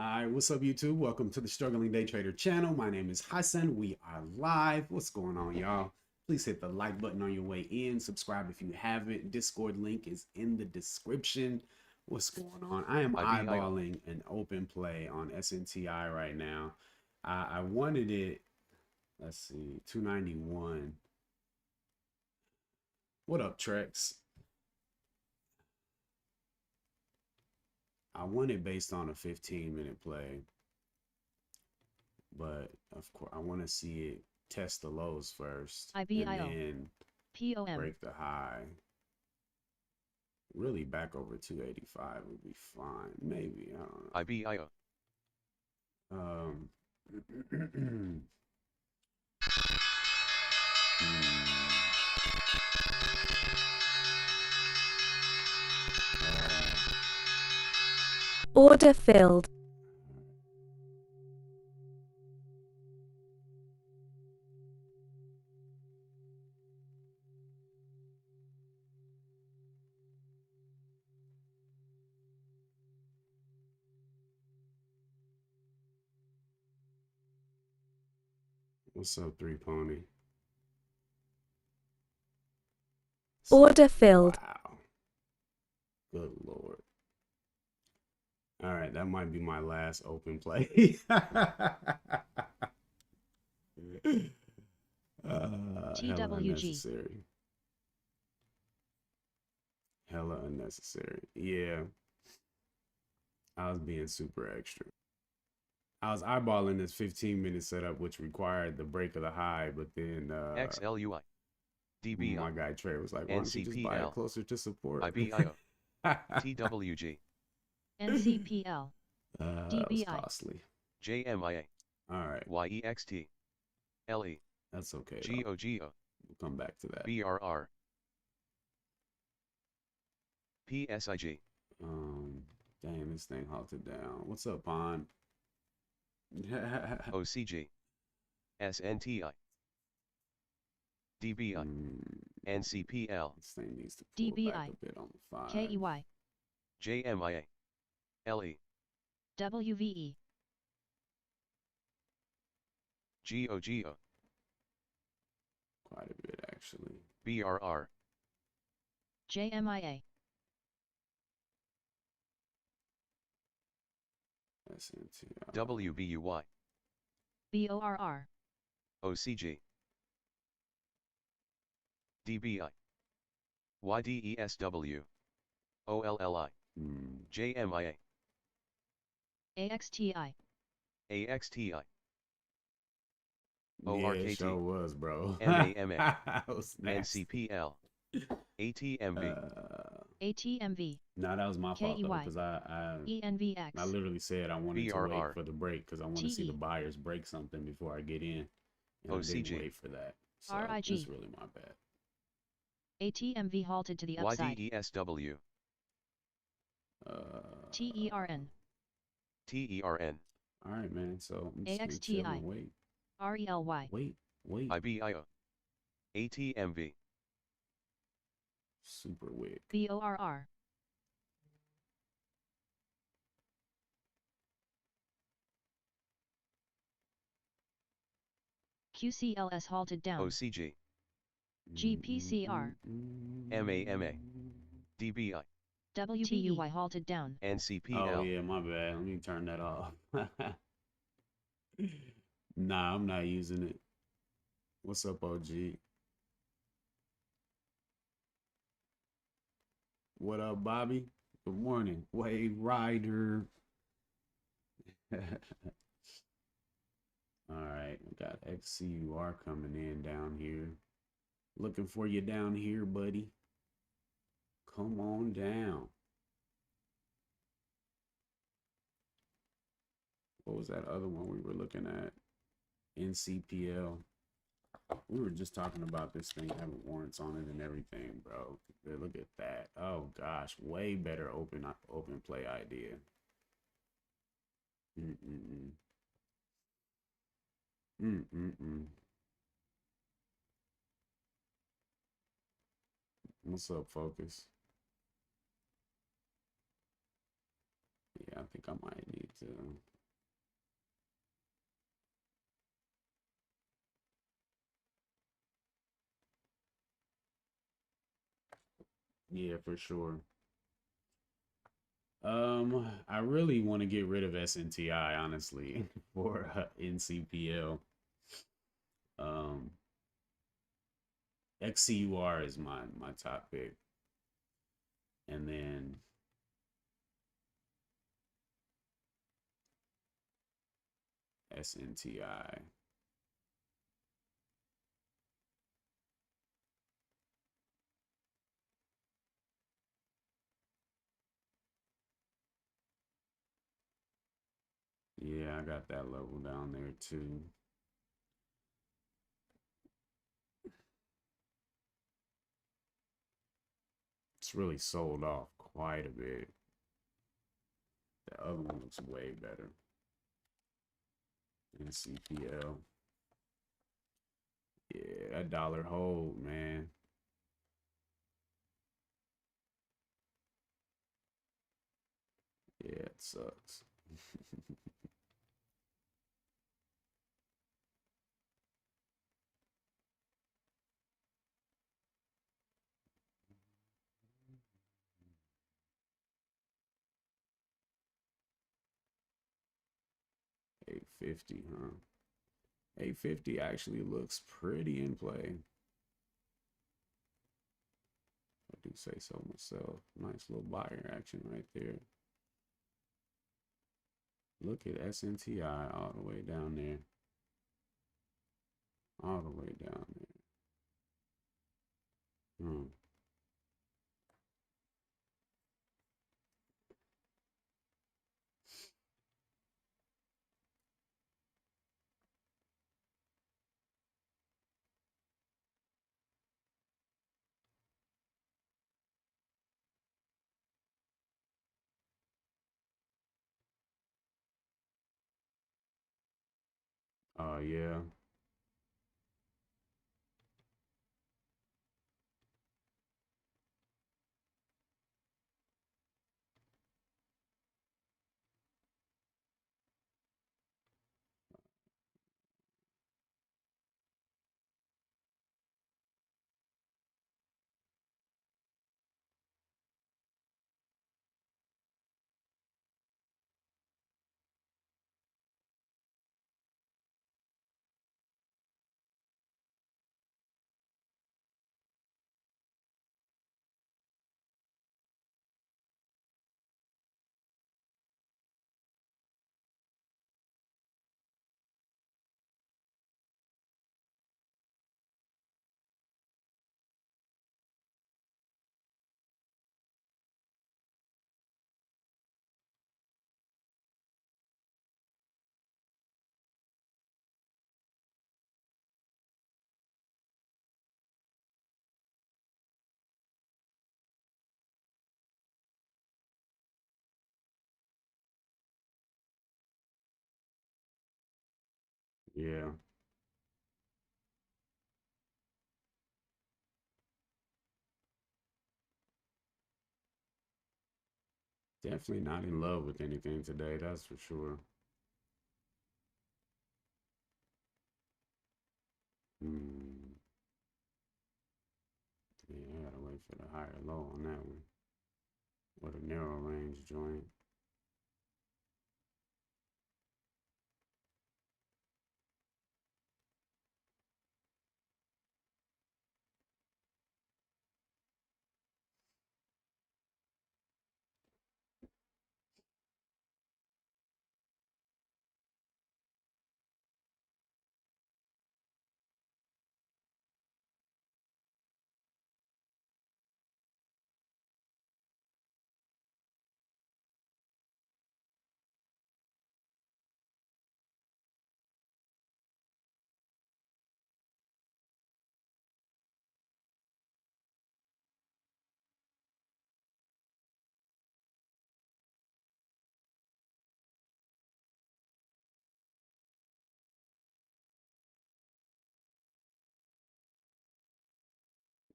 Alright, what's up YouTube? Welcome to the Struggling Day Trader channel. My name is Hassan. We are live. What's going on, y'all? Please hit the like button on your way in. Subscribe if you haven't. Discord link is in the description. What's going on? I am eyeballing an open play on SNTI right now. I wanted it, let's see, 291. What up, Trex? I want it based on a 15-minute play, but of course I want to see it test the lows first and then break the high. Really back over 285 would be fine. Maybe, I don't know. Order filled. What's up, 3Pony? Order filled. Wow. Good Lord. All right, that might be my last open play. Hella unnecessary. Hella unnecessary. Yeah. I was being super extra. I was eyeballing this 15-minute setup, which required the break of the high, but then XLUI. DBI. My guy Trey was like, why don't you just buy it closer to support? IBIO. TWG. NCPL. That was costly. JMIA. All right. YEXT. LE. That's okay. GOGO. We'll come back to that. BRR. PSIG. Dang, this thing halted down. What's up, Pond? OCG. SNTI. DBI. NCPL. This thing needs to pull back a bit on the 5. KEY. JMIA. LE. WVE. GOGO. Quite a bit, actually. BRR. JMIA. SNTI. WBUY. BORR. OCG. DBI. YDESW. OLLI. JMIA. AXTI. AXTI. Yeah, ORKT. it sure was, bro. MAMA. NCPL. ATMV. ATMV. Nah, that was my fault though, because ENVX. I literally said I wanted to BRR. wait for the break because I want to see the buyers break something before I get in. And I didn't wait for that. So RIG. it's really my bad. ATMV halted to the upside. YDESW. TERN. TERN. All right, man. So I'm just gonna AXTI. chill and wait. RELY. Wait. IBIO. ATMV. Super wick. BORR. QCLS halted down. OCG. GPCR. MAMA. DBI. WTUY halted down. NCPL. Oh yeah, my bad. Let me turn that off. Nah, I'm not using it. What's up, OG? What up, Bobby? Good morning. Wave Rider. All right, we got XCUR coming in down here. Looking for you down here, buddy. Come on down. What was that other one we were looking at? NCPL. We were just talking about this thing having warrants on it and everything, bro. Look at that. Oh gosh, way better open play idea. What's up, Focus? Yeah, I think I might need to Yeah, for sure. I really want to get rid of SNTI honestly for NCPL. Um, XCUR is my top pick, and then SNTI. Yeah, I got that level down there too. It's really sold off quite a bit. The other one looks way better. NCPL. Yeah, that dollar hold, man. Yeah, it sucks. 850, huh? 850 actually looks pretty in play. I do say so myself. Nice little buyer action right there. Look at SNTI all the way down there. All the way down there. Oh, yeah. Yeah. Definitely not in love with anything today, that's for sure. Hmm. Yeah, I gotta wait for the higher low on that one. What a narrow range joint.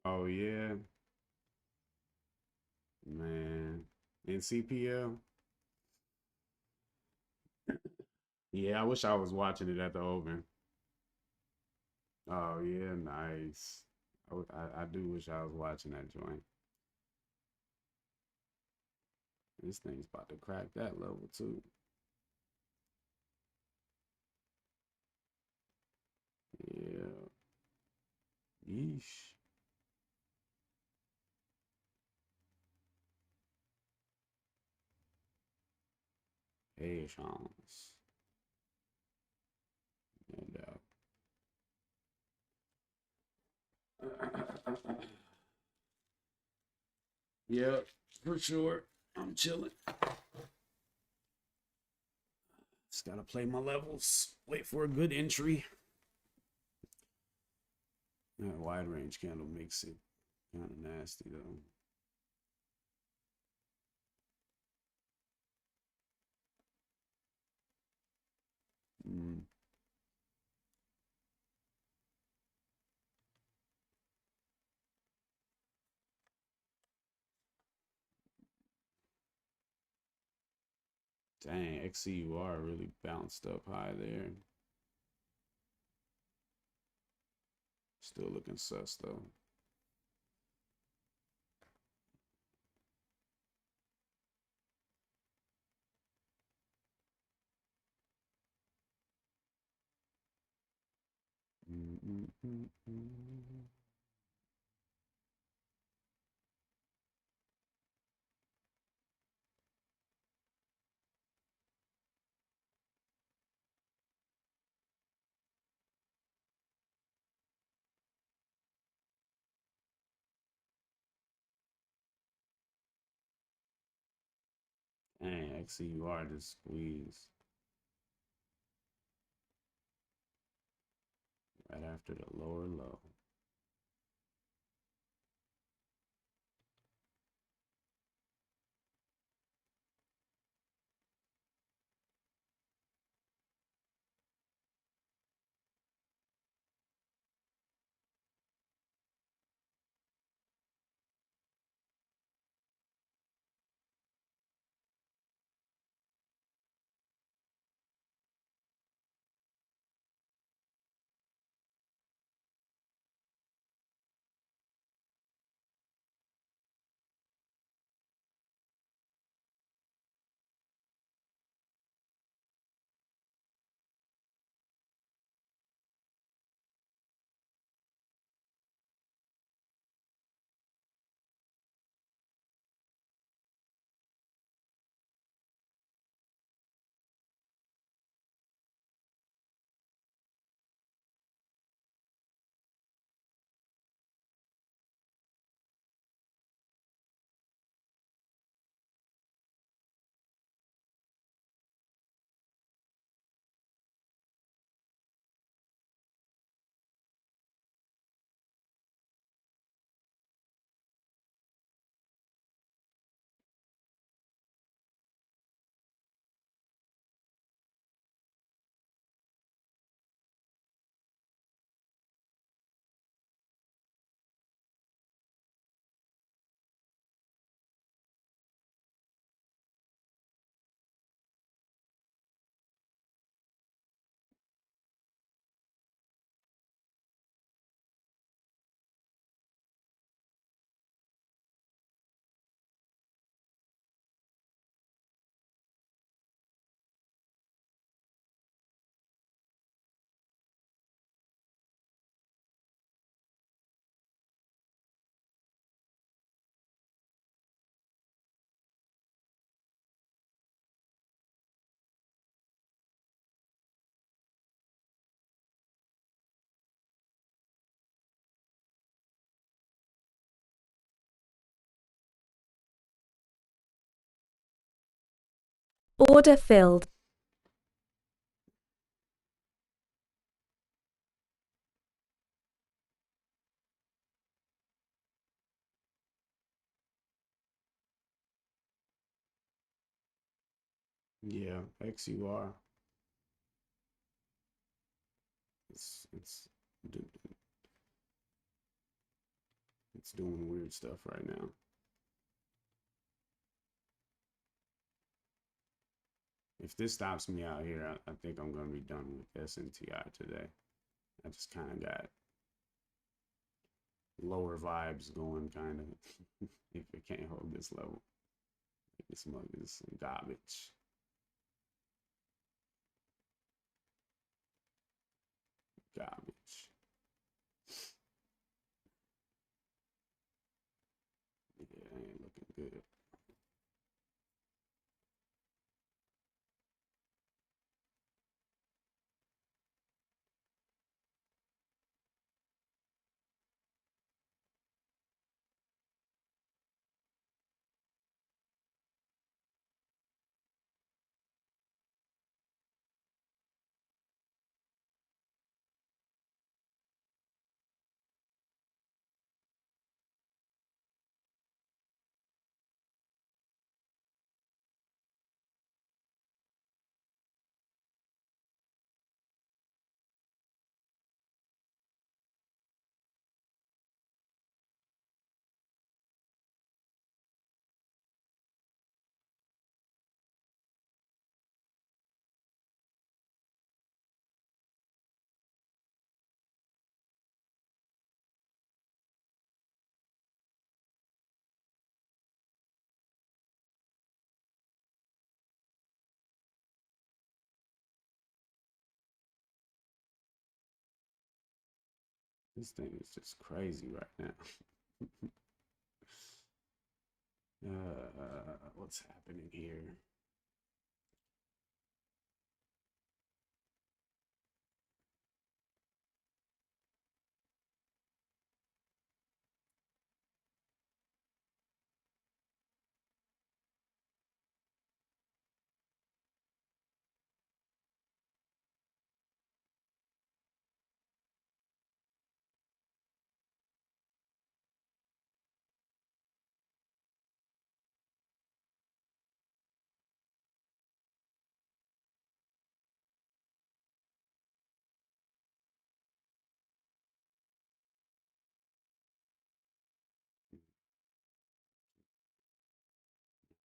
Oh yeah, man. In CPL. Yeah, I wish I was watching it at the open. Oh yeah, nice. I do wish I was watching that joint. This thing's about to crack that level too. Yeah. Yeesh. Patience. No doubt. Yep, for sure. I'm chilling. Just gotta play my levels. Wait for a good entry. That wide range candle makes it kind of nasty though. Mm. Dang, XCUR really bounced up high there. Still looking sus though. Mm-mm-mm-mm. Dang, XCUR just squeezed right after the lower low. Order filled. Yeah, XUR. It's it's doing weird stuff right now. If this stops me out here, I think I'm gonna be done with SNTI today. I just kind of got lower vibes going, kind of. If it can't hold this level, This mug is some garbage. Garbage. Yeah, ain't looking good. This thing is just crazy right now. What's happening here?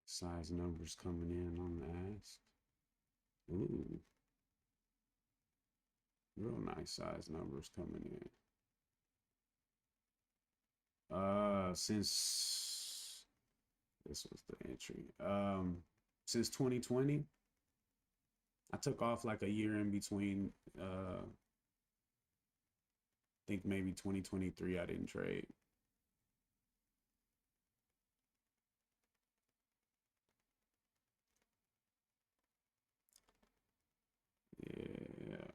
Size numbers coming in on the ask. Ooh, real nice size numbers coming in. Since this was the entry. Since 2020, I took off like a year in between. I think maybe 2023 I didn't trade. Yeah.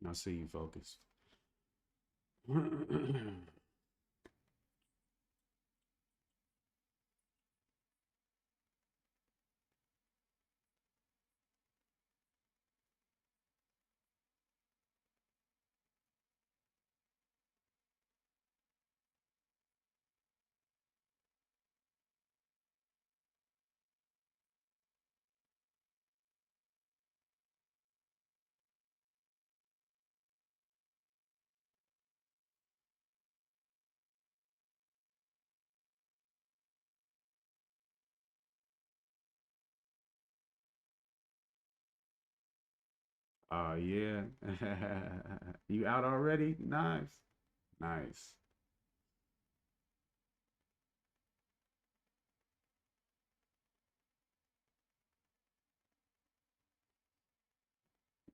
I see you focus. Oh yeah. You out already? Nice. Nice.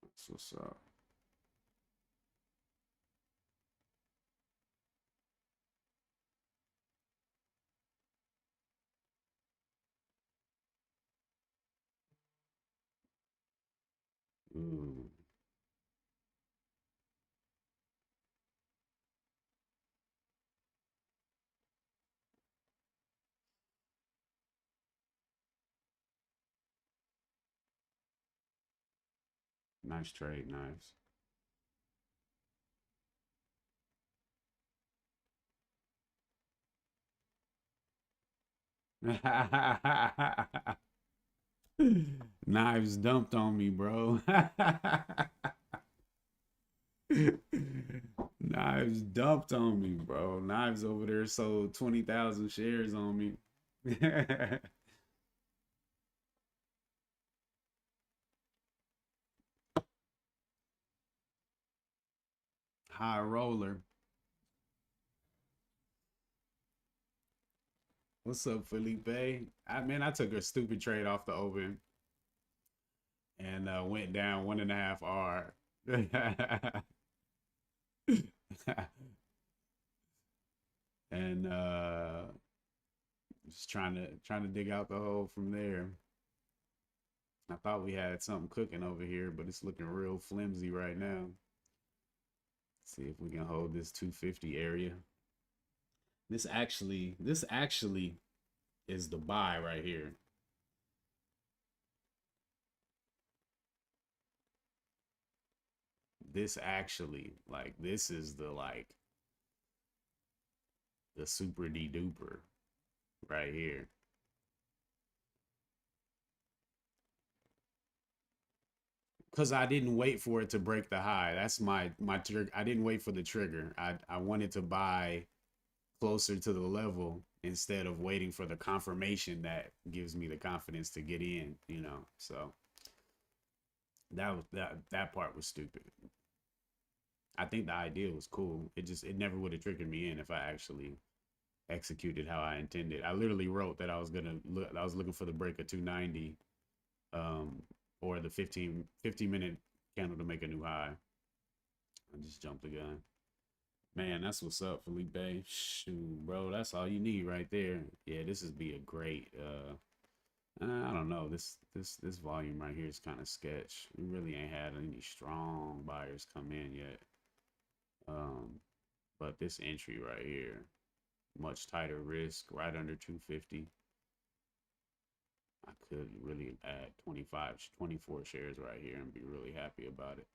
That's what's up. Ooh. Nice trade, nice. Knives dumped on me, bro. Knives dumped on me, bro. Knives over there sold 20,000 shares on me. High roller. What's up, Felipe? I took a stupid trade off the open and went down 1.5 R. And just trying to dig out the hole from there. I thought we had something cooking over here, but it's looking real flimsy right now. See if we can hold this 250 area. This actually is the buy right here. This actually, like, this is the super D duper right here. Cause I didn't wait for it to break the high. That's my trigger. I didn't wait for the trigger. I wanted to buy closer to the level instead of waiting for the confirmation that gives me the confidence to get in, you know. So that part was stupid. I think the idea was cool. It never would have triggered me in if I actually executed how I intended. I literally wrote that I was looking for the break of 290 um or the 15 minute candle to make a new high. I just jumped the gun. Man, that's what's up, Felipe. Shoot, bro, that's all you need right there. Yeah, this is be a great I don't know. This volume right here is kind of sketch. We really ain't had any strong buyers come in yet. Um, but this entry right here, much tighter risk, right under 250. I could really add 25, 24 shares right here and be really happy about it.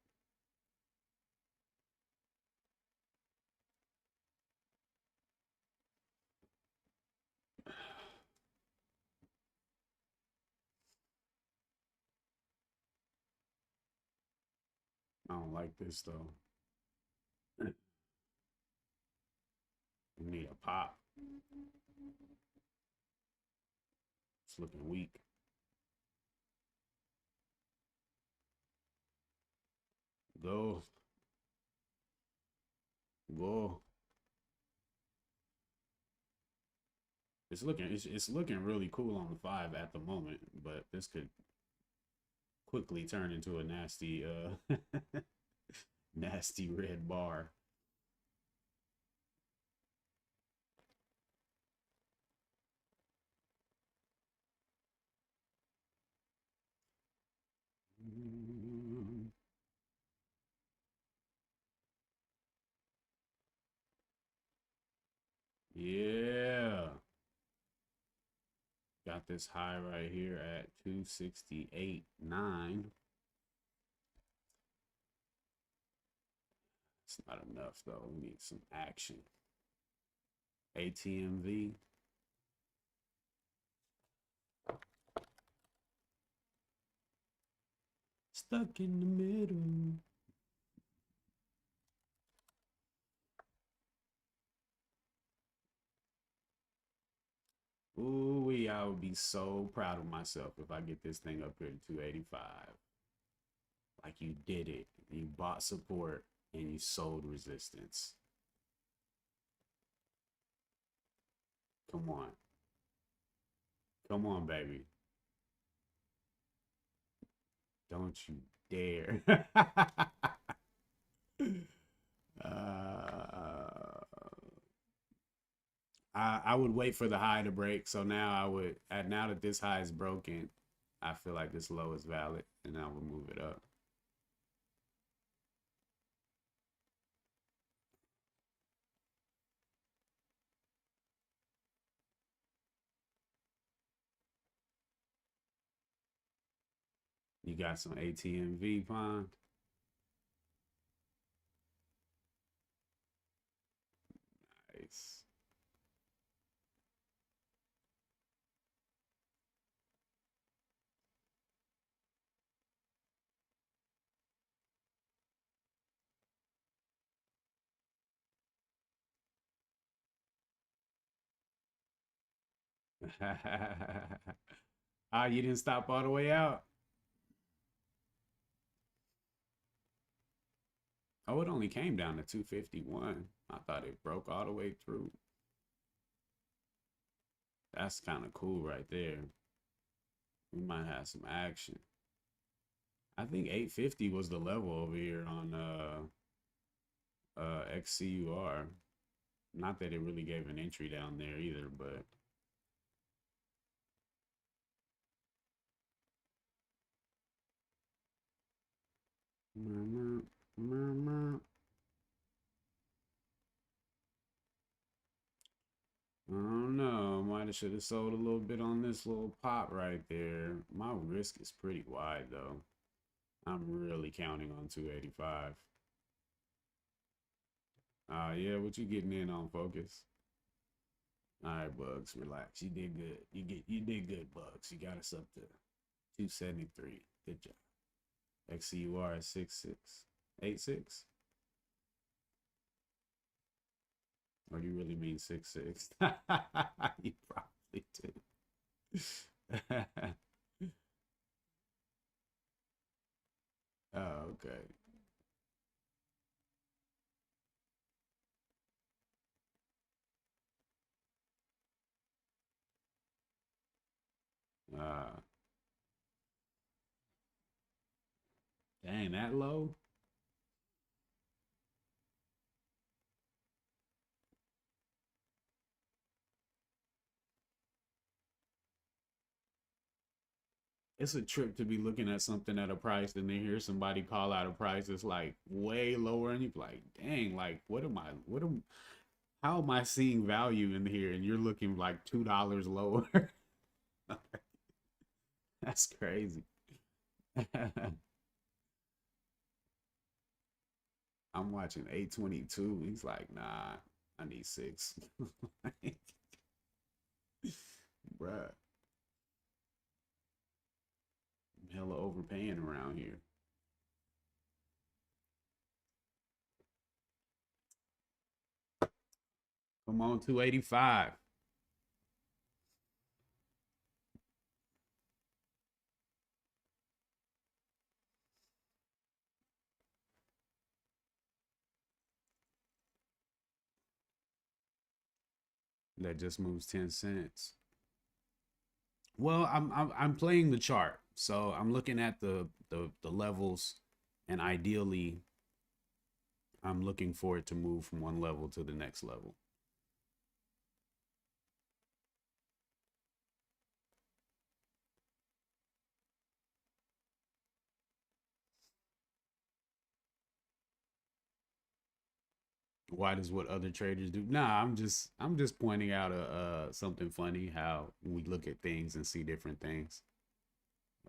I don't like this though. We need a pop. It's looking weak. Go, go. It's looking really cool on the 5 at the moment, but this could quickly turn into a nasty nasty red bar. Yeah. Got this high right here at 268.9. It's not enough though. We need some action. ATMV. Stuck in the middle. Ooh, I would be so proud of myself if I get this thing up here to 285. Like like you did it. You bought support and you sold resistance. Come on. Come on, baby. Don't you dare. uh, I would wait for the high to break. So now I would, now that this high is broken, I feel like this low is valid and I will move it up. You got some ATMV pond. Nice. Ah, you didn't stop all the way out. Oh, it only came down to 251. I thought it broke all the way through. That's kind of cool right there. We might have some action. I think 850 was the level over here on XCUR. Not that it really gave an entry down there either, but I don't know. Might have should have sold a little bit on this little pop right there. My risk is pretty wide though. I'm really counting on 285. Yeah, what you getting in on, Focus? All right, Bugs, relax. You did good. You did good, Bugs. You got us up to 273. Good job. XCUR at 6686. Or do you really mean 66? You probably do. Oh, okay. Uh, Dang, that low? It's a trip to be looking at something at a price and then hear somebody call out a price that's like way lower and you're like, dang, like how am I seeing value in here and you're looking like $2 lower? That's crazy. I'm watching 822. He's like, nah, I need 6. Like, bruh, I'm hella overpaying around here. Come on, 285. That just moves 10 cents. Well, I'm playing the chart. So I'm looking at the levels and ideally I'm looking for it to move from one level to the next level. Why does what other traders do? Nah, I'm just pointing out a something funny how we look at things and see different things.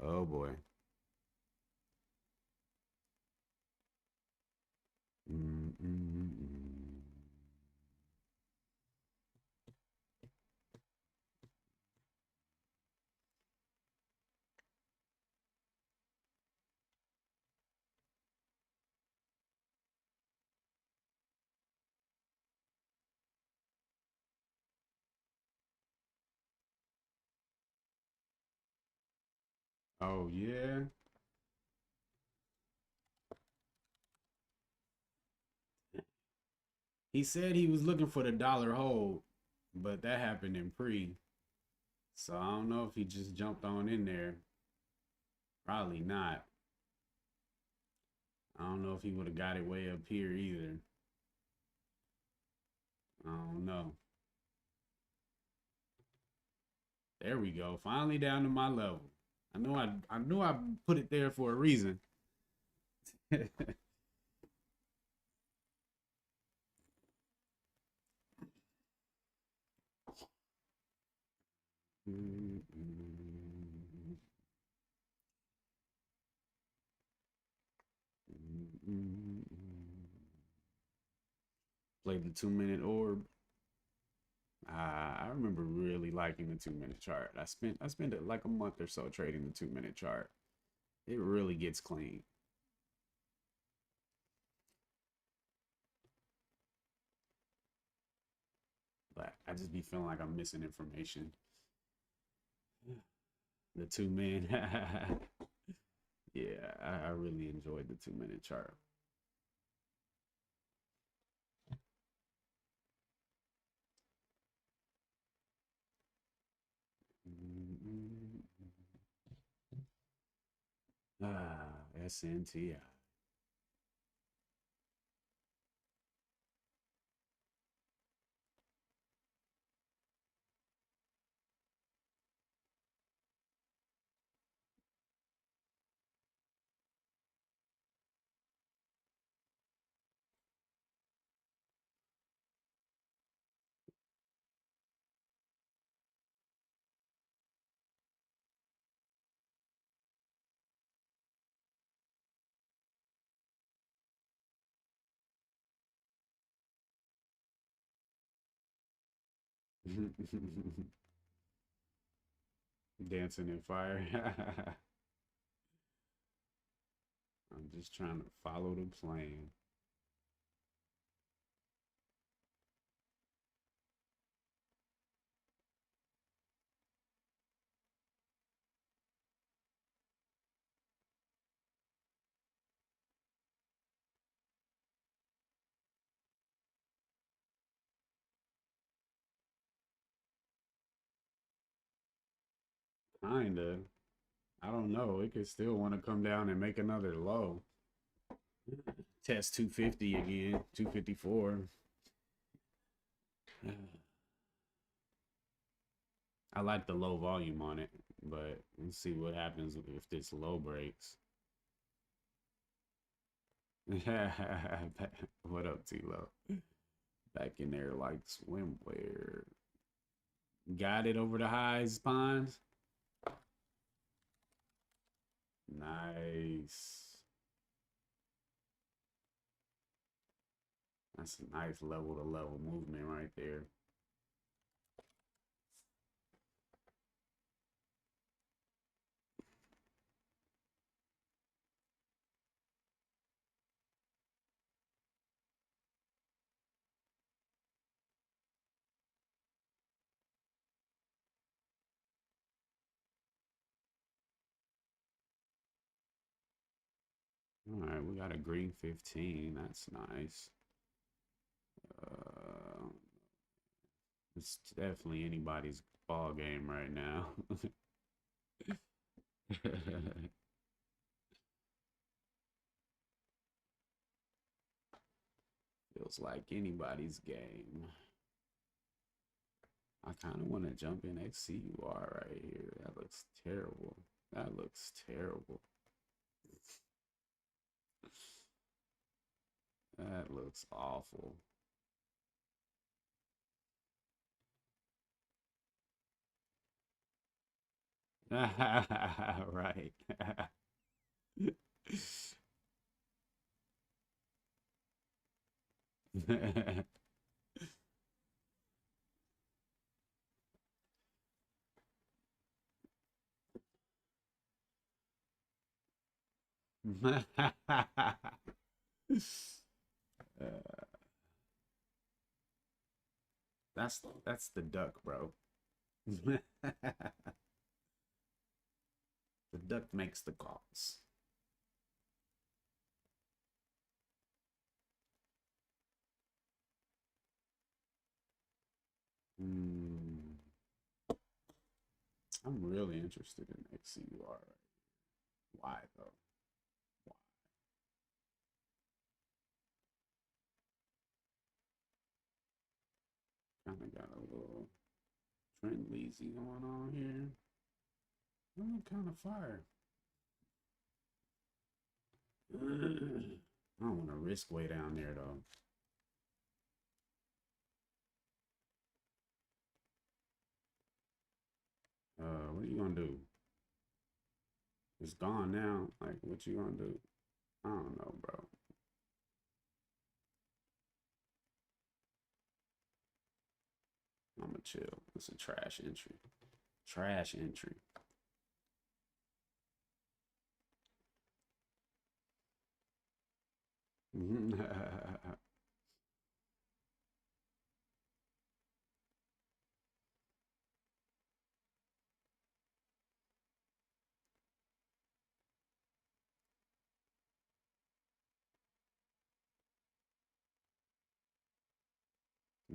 Oh boy. Mm-mm-mm. Oh yeah. He said he was looking for the dollar hold, but that happened in pre. So I don't know if he just jumped on in there. Probably not. I don't know if he would have got it way up here either. I don't know. There we go. Finally down to my level. I knew I put it there for a reason. Played the 2-minute orb. I remember really liking the 2-minute chart. I spent it like a month or so trading the 2-minute chart. It really gets clean. But I just be feeling like I'm missing information. The 2-minute. Yeah, I really enjoyed the 2-minute chart. SNTI. Dancing in fire. I'm just trying to follow the plan. Kinda. I don't know. It could still want to come down and make another low. Test 250 again. 254. I like the low volume on it, but let's see what happens if this low breaks. What up, T-Lo? Back in there like swimwear. Got it over the highs, Pines. Nice. That's a nice level to level movement right there. All right, we got a green 15. That's nice. It's definitely anybody's ball game right now. Feels like anybody's game. I kind of want to jump in XCUR right here. That looks terrible. That looks terrible. That looks awful. Right. Uh, that's the duck, bro. The duck makes the calls. Hmm. I'm really interested in XCUR. Why though? Why? Kind of got a little trend lazy going on here. That look kind of fire. I don't want to risk way down there though. What are you gonna do? It's gone now. Like, what you gonna do? I don't know, bro. I'ma chill. It's a trash entry. Trash entry.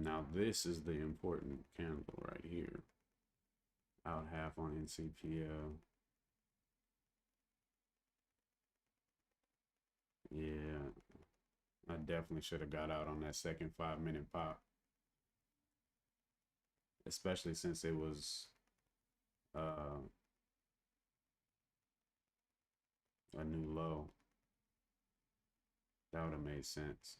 Now this is the important candle right here. Out half on NCPL. Yeah, I definitely should have got out on that second 5 minute pop. Especially since it was uh, a new low. That would have made sense.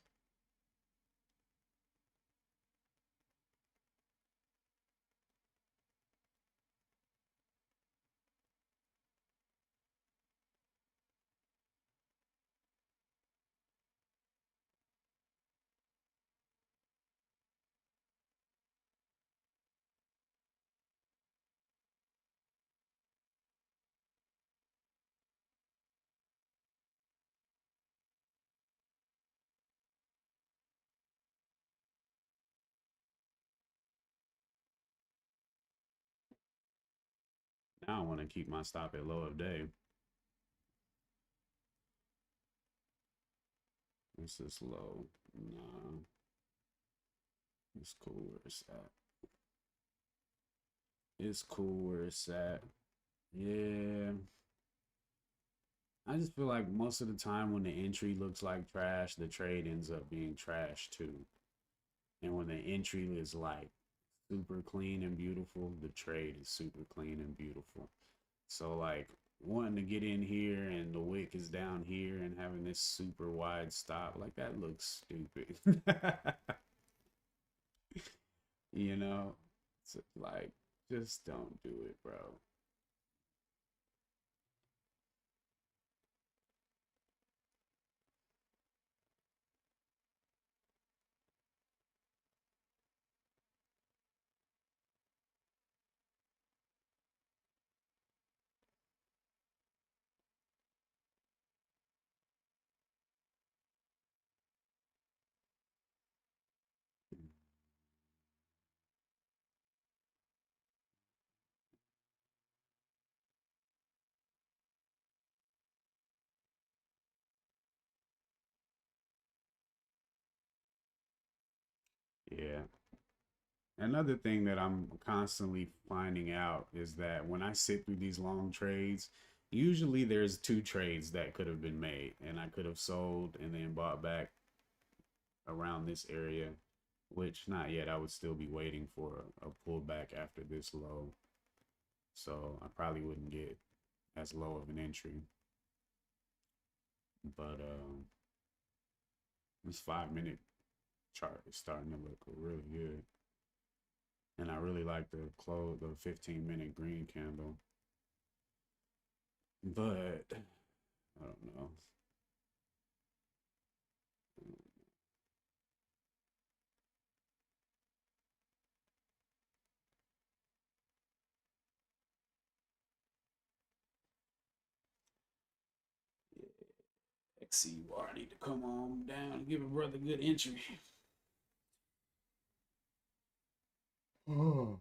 Now I want to keep my stop at low of day. This is low. Nah, it's cool where it's at. It's cool where it's at. Yeah. I just feel like most of the time when the entry looks like trash, the trade ends up being trash too. And when the entry is like super clean and beautiful, the trade is super clean and beautiful. So like wanting to get in here and the wick is down here and having this super wide stop, like that looks stupid. You know? It's like just don't do it, bro. Yeah. Another thing that I'm constantly finding out is that when I sit through these long trades, usually there's two trades that could have been made, and I could have sold and then bought back around this area, which not yet. I would still be waiting for a pullback after this low. So I probably wouldn't get as low of an entry. But this 5 minute chart is starting to look really good. And I really like the 15-minute green candle. But I don't know. XCUR need to come on down and give a brother good entry. Oh.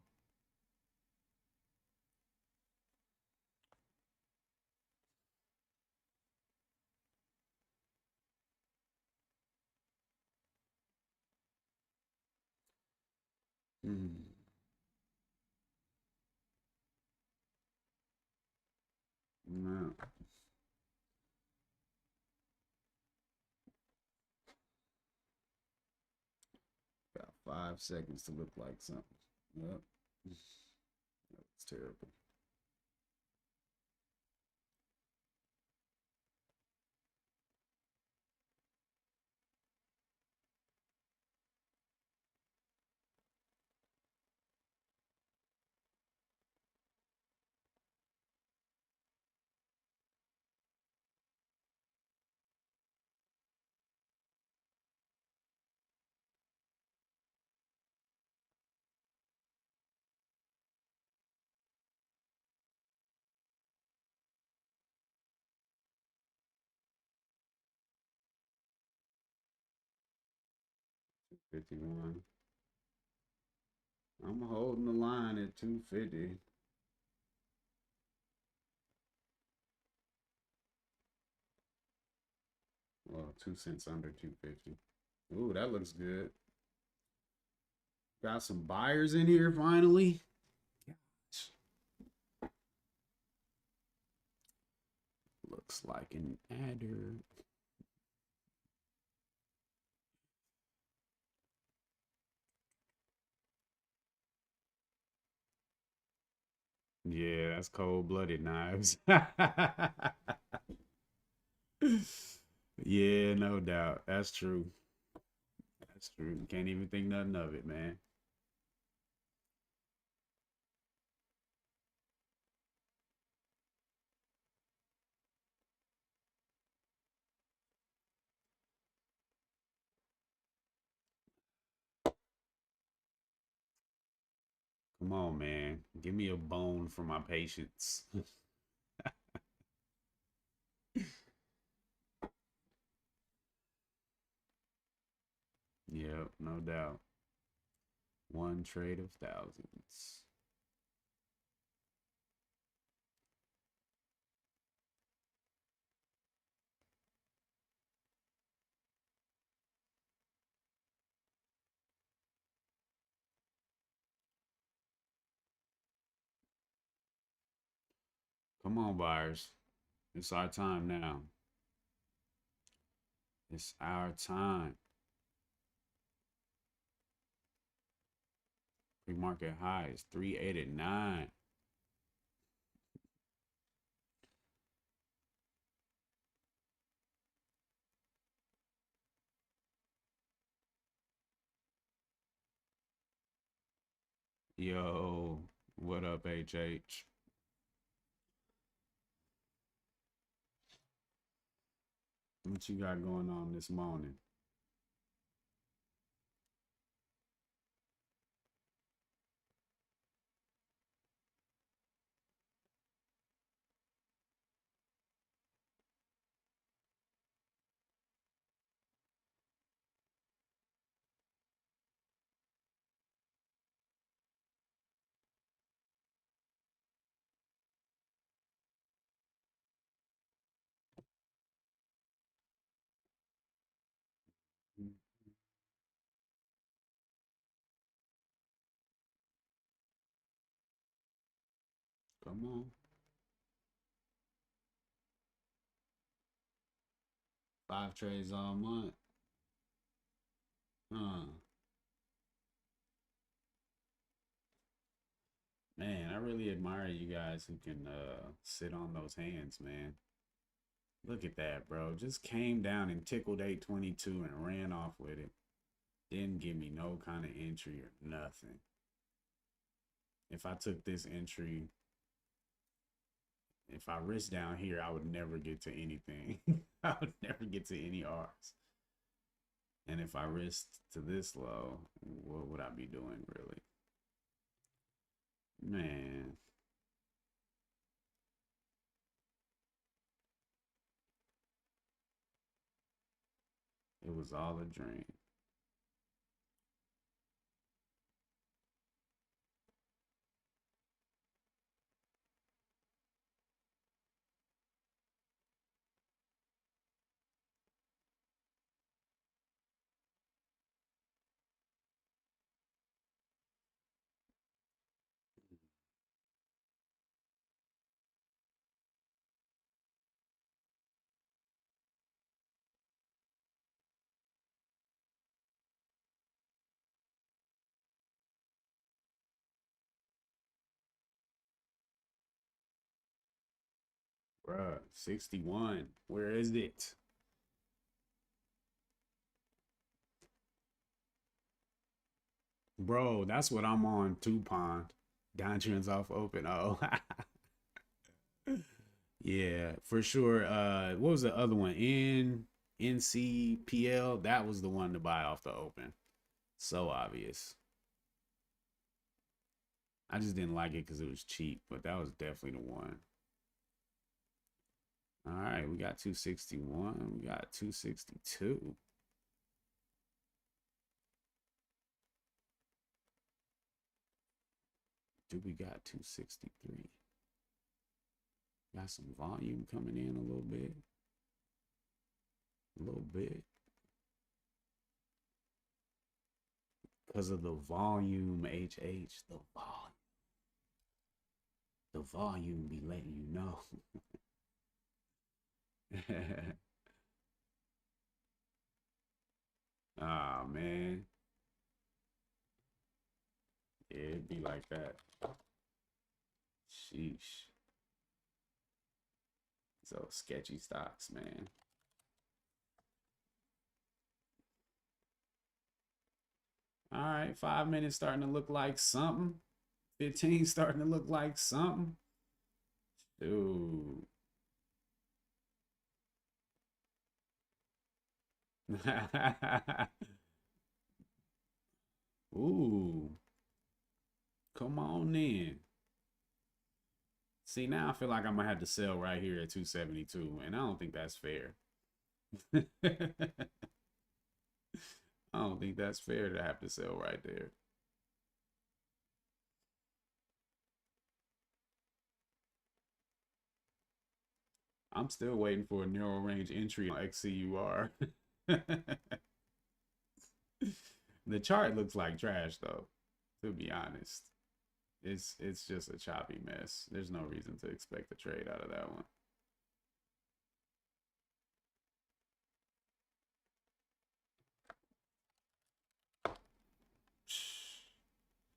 Hmm. No. About 5 seconds to look like something. Yep. That's terrible. $51. I'm holding the line at 250. Well, 2 cents under 250. Ooh, that looks good. Got some buyers in here finally. Looks like an adder. Yeah, that's cold-blooded knives. Yeah, no doubt. That's true. That's true. Can't even think nothing of it, man. Come on, man. Give me a bone for my patience. Yep, no doubt. One trade of thousands. Come on, buyers. It's our time now. It's our time. Pre-market high is 389. Yo, what up, HH? What you got going on this morning? Come on. 5 trades all month. Huh. Man, I really admire you guys who can sit on those hands, man. Look at that, bro. Just came down and tickled 822 and ran off with it. Didn't give me no kind of entry or nothing. If I took this entry, if I risked down here, I would never get to anything. I would never get to any R's. And if I risked to this low, what would I be doing, really? Man. It was all a dream. Bruh, 61. Where is it? Bro, that's what I'm on, two pond. Downtrends off open. Oh. Yeah, for sure. What was the other one? NCPL. That was the one to buy off the open. So obvious. I just didn't like it because it was cheap, but that was definitely the one. All right, we got 261. We got 262. Do we got 263? Got some volume coming in a little bit. A little bit. Because of the volume, HH, the volume. The volume be letting you know. Ah, man. Yeah, it'd be like that. Sheesh. So sketchy stocks, man. All right, 5 minutes starting to look like something. 15 starting to look like something. Dude. Ooh. Come on in. See, now I feel like I'm gonna have to sell right here at 272, and I don't think that's fair. I don't think that's fair to have to sell right there. I'm still waiting for a narrow range entry on XCUR. The chart looks like trash though, to be honest. It's just a choppy mess. There's no reason to expect a trade out of that one.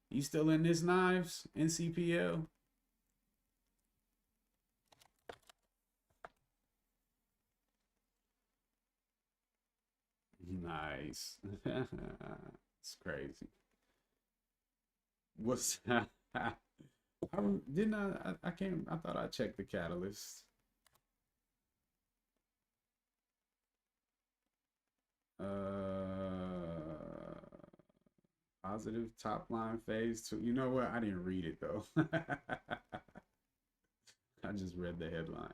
You still in this knives, NCPL? Nice. It's crazy. What's didn't I can't I thought I checked the catalyst. Positive top line phase two. You know what? I didn't read it though. I just read the headline.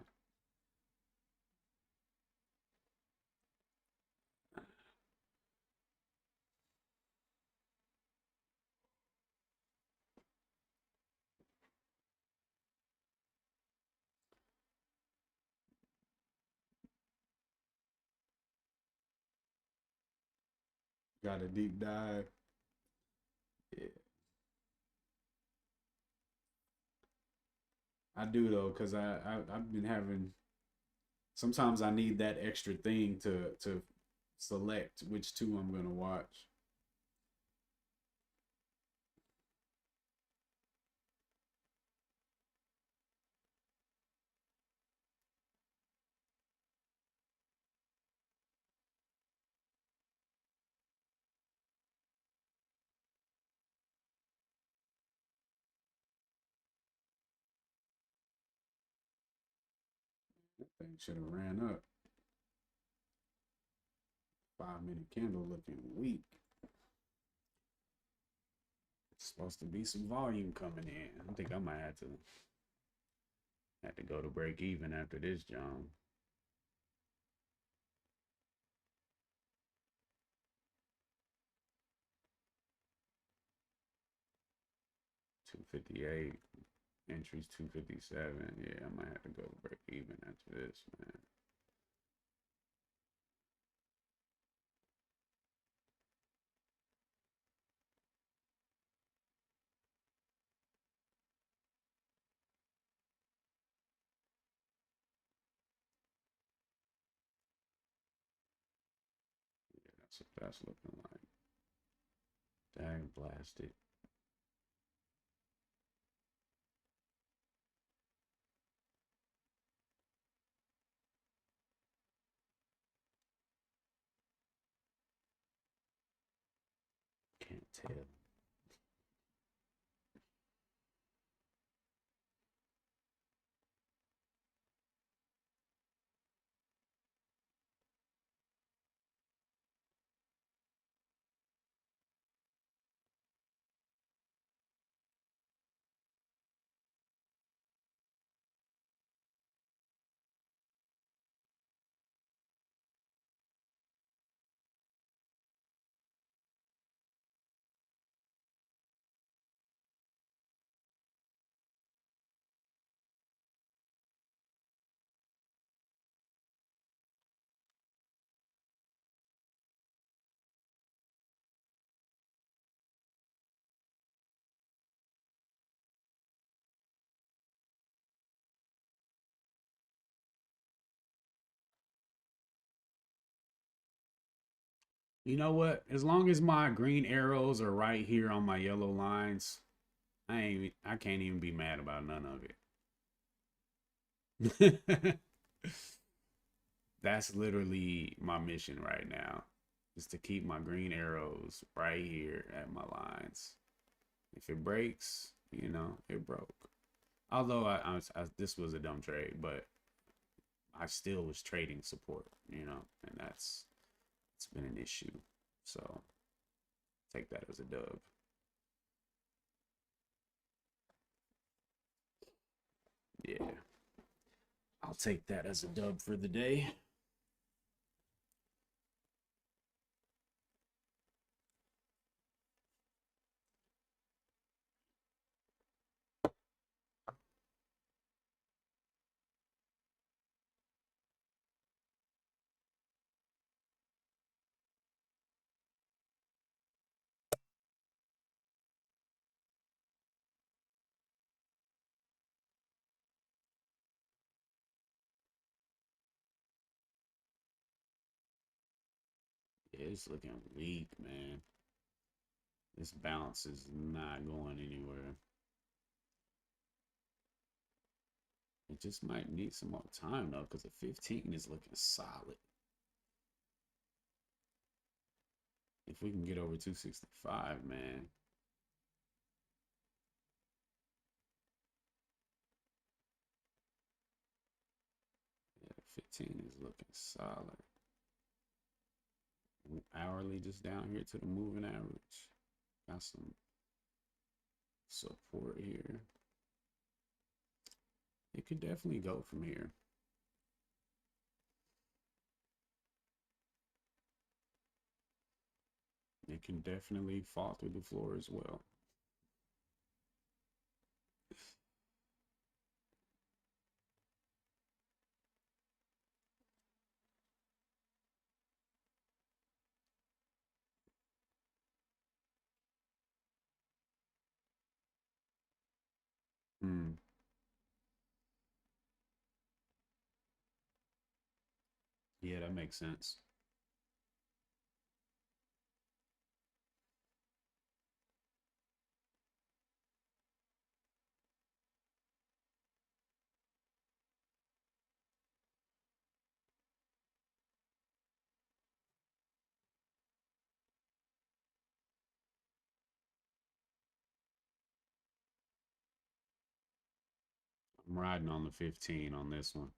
Got a deep dive. Yeah. I do though, because I've been having sometimes I need that extra thing to select which two I'm gonna watch. That thing should have ran up. 5 minute candle looking weak. It's supposed to be some volume coming in. I think I might have to go to break even after this, John. $258. Entries 257. Yeah, I might have to go to break even after this, man. Yeah, that's what that's looking like. Dang blasted. Can't tell. You know what? As long as my green arrows are right here on my yellow lines, I can't even be mad about none of it. That's literally my mission right now, is to keep my green arrows right here at my lines. If it breaks, you know, it broke. Although this was a dumb trade, but I still was trading support, you know, and it's been an issue. So take that as a dub. Yeah, I'll take that as a dub for the day. Yeah, it's looking weak, man. This bounce is not going anywhere. It just might need some more time though, because the 15 is looking solid. If we can get over 265, man. Yeah, 15 is looking solid. Hourly just down here to the moving average. Got some support here. It could definitely go from here. It can definitely fall through the floor as well. Hmm. Yeah, that makes sense. I'm riding on the 15 on this one.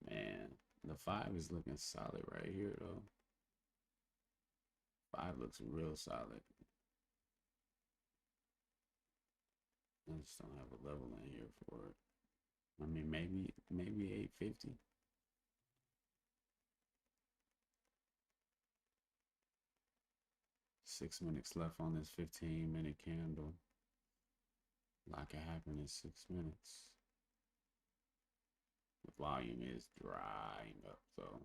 Man, the 5 is looking solid right here, though. 5 looks real solid. I just don't have a level in here for it. I mean, maybe 850. Six minutes left on this 15-minute candle. A lot can happen in 6 minutes. The volume is drying up, though.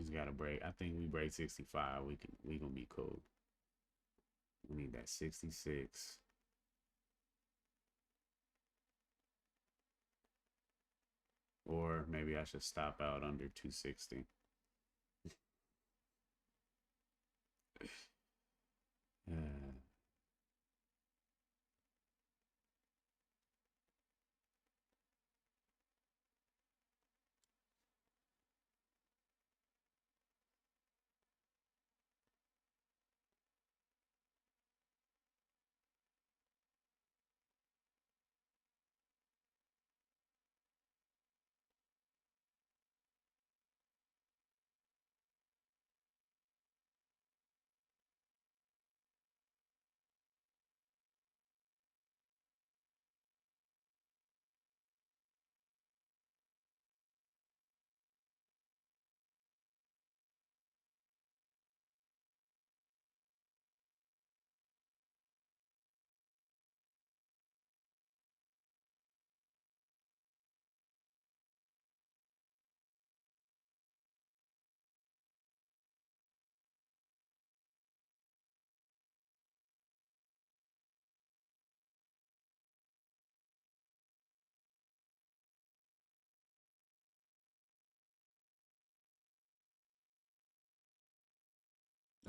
just gotta break. I think we break 65. We gonna be cool. We need that 66. Or maybe I should stop out under 260.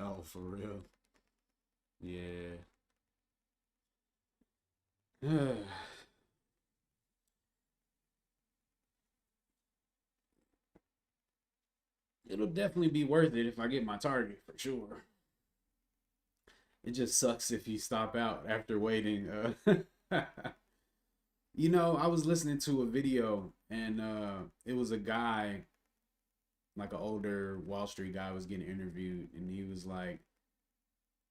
Oh, for real? Yeah. It'll definitely be worth it if I get my target for sure. It just sucks if you stop out after waiting. You know, I was listening to a video and it was a guy, like an older Wall Street guy, was getting interviewed, and he was like,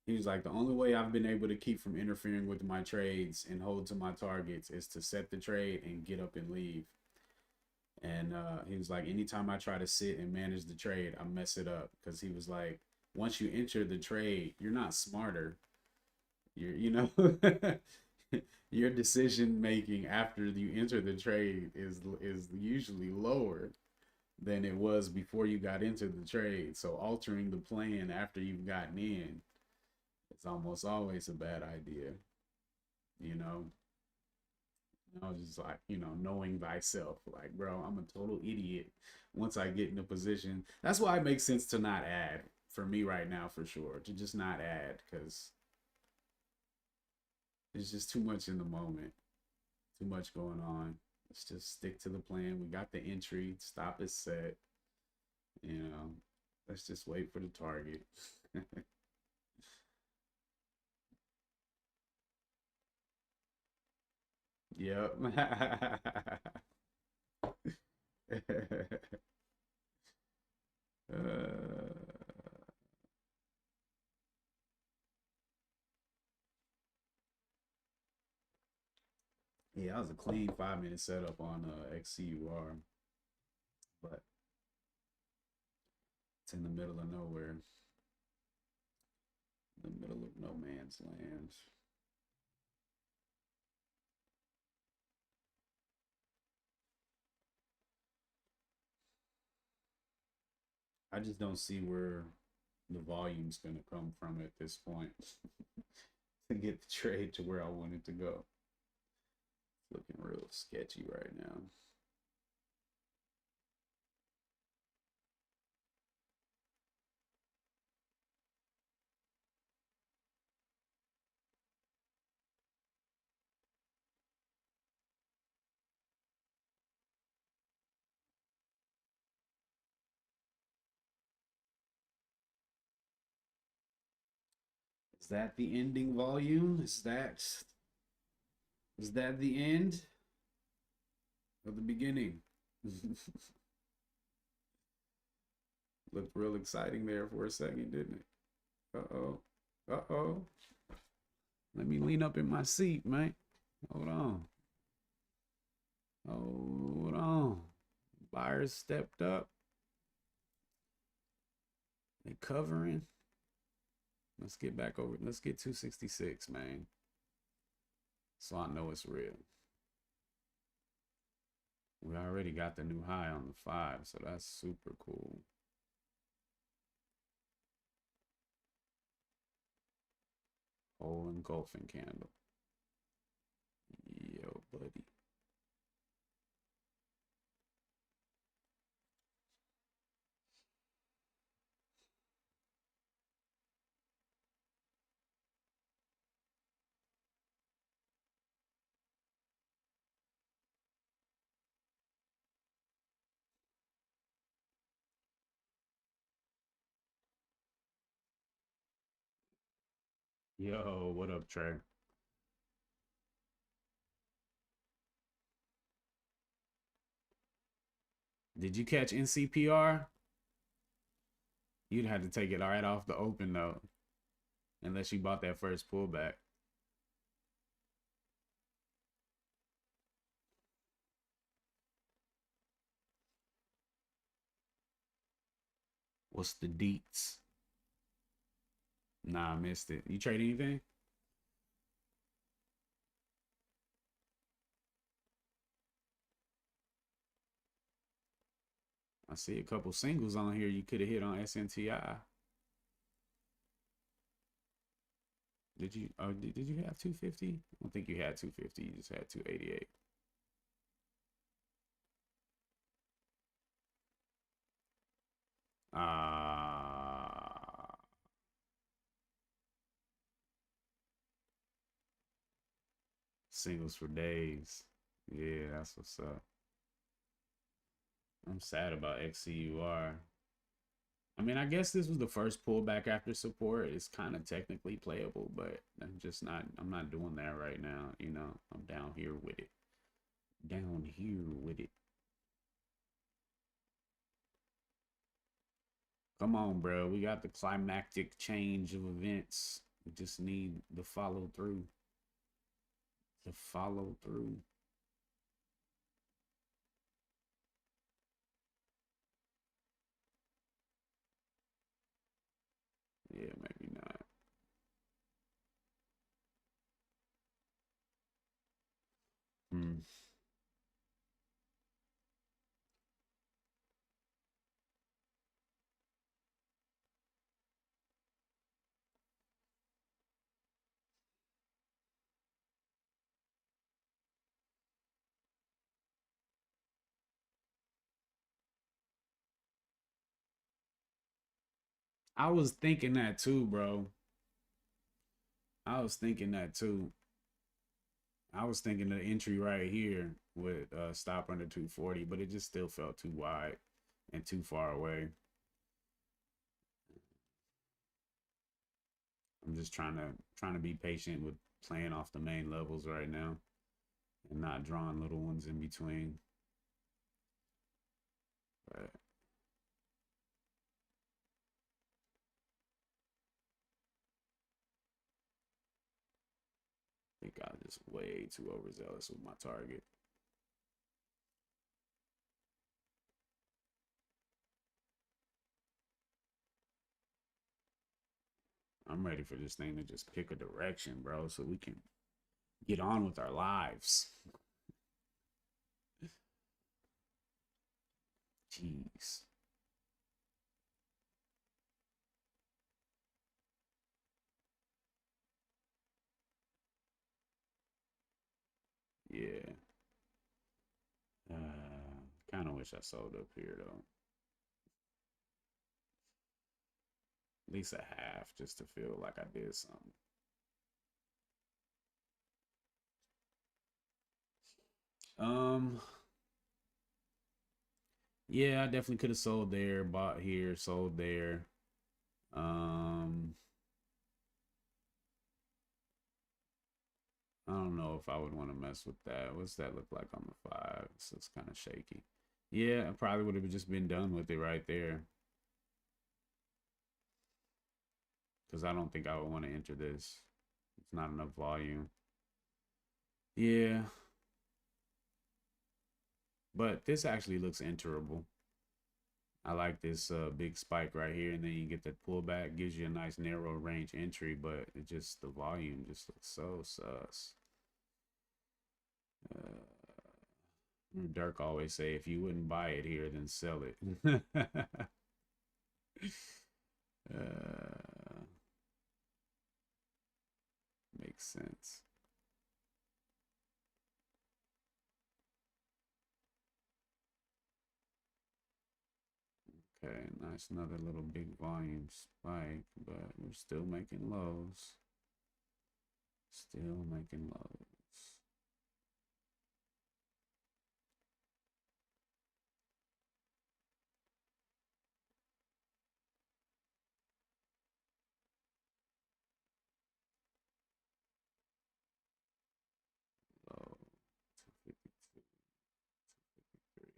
the only way I've been able to keep from interfering with my trades and hold to my targets is to set the trade and get up and leave. And he was like, anytime I try to sit and manage the trade, I mess it up. Because he was like, once you enter the trade, you're not smarter. You know, your decision making after you enter the trade is usually lower than it was before you got into the trade. So altering the plan after you've gotten in, it's almost always a bad idea. You know, just like, knowing thyself, like, bro, I'm a total idiot once I get in a position. That's why it makes sense to not add for me right now, for sure, to just not add, because it's just too much in the moment, too much going on. Let's just stick to the plan. We got the entry, stop is set, you know, let's just wait for the target. Yep. Yeah, that was a clean 5 minute setup on XCUR, but it's in the middle of nowhere, in the middle of no man's land. I just don't see where the volume's going to come from at this point to get the trade to where I want it to go. It's looking real sketchy right now. Is that the ending volume? Is that the end of the beginning? Looked real exciting there for a second, didn't it? Uh-oh. Uh-oh. Let me lean up in my seat, man. Hold on. Hold on. Buyers stepped up. They covering. Let's get back over. Let's get 266, man. So I know it's real. We already got the new high on the 5, so that's super cool. Whole engulfing candle. Yo, buddy. Yo, what up, Trey? Did you catch NCPR? You'd have to take it right off the open though, unless you bought that first pullback. What's the deets? Nah, I missed it. You trade anything? I see a couple singles on here you could have hit on SNTI. Did you? Oh, did you have 250? I don't think you had 250. You just had 288. Singles for days. Yeah, that's what's up. I'm sad about XCUR. I mean, I guess this was the first pullback after support. It's kind of technically playable, but I'm not doing that right now. You know, I'm down here with it. Down here with it. Come on, bro. We got the climactic change of events. We just need the follow through. The follow through. Yeah, maybe not. Hmm. I was thinking that too, bro. I was thinking that too. I was thinking the entry right here with stop under 240, but it just still felt too wide and too far away. I'm just trying to be patient with playing off the main levels right now and not drawing little ones in between. But I think I'm just way too overzealous with my target. I'm ready for this thing to just pick a direction, bro, so we can get on with our lives. Jeez. Yeah. Kind of wish I sold up here though. At least a half just to feel like I did something. Um, yeah, I definitely could have sold there, bought here, sold there. Um, I don't know if I would want to mess with that. What's that look like on the 5? This looks kind of shaky. Yeah, I probably would have just been done with it right there. Because I don't think I would want to enter this. It's not enough volume. Yeah. But this actually looks enterable. I like this big spike right here, and then you get that pullback, gives you a nice narrow range entry, but it just, the volume just looks so sus. Dirk always say, if you wouldn't buy it here, then sell it. Makes sense. Okay, nice, another little big volume spike, but we're still making lows. Still making lows. Low, 252, 253.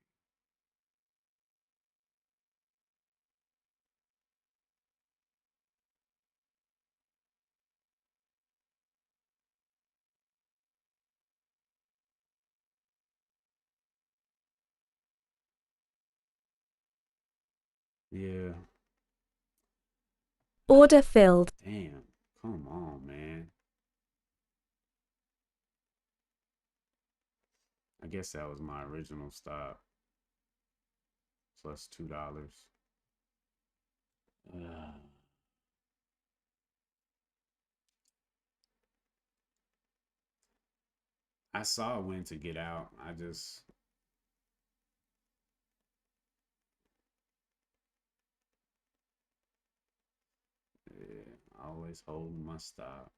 Yeah. Order filled. Damn. Come on, man. I guess that was my original stop. Plus $2. I saw when to get out. I just yeah, always holding my stop.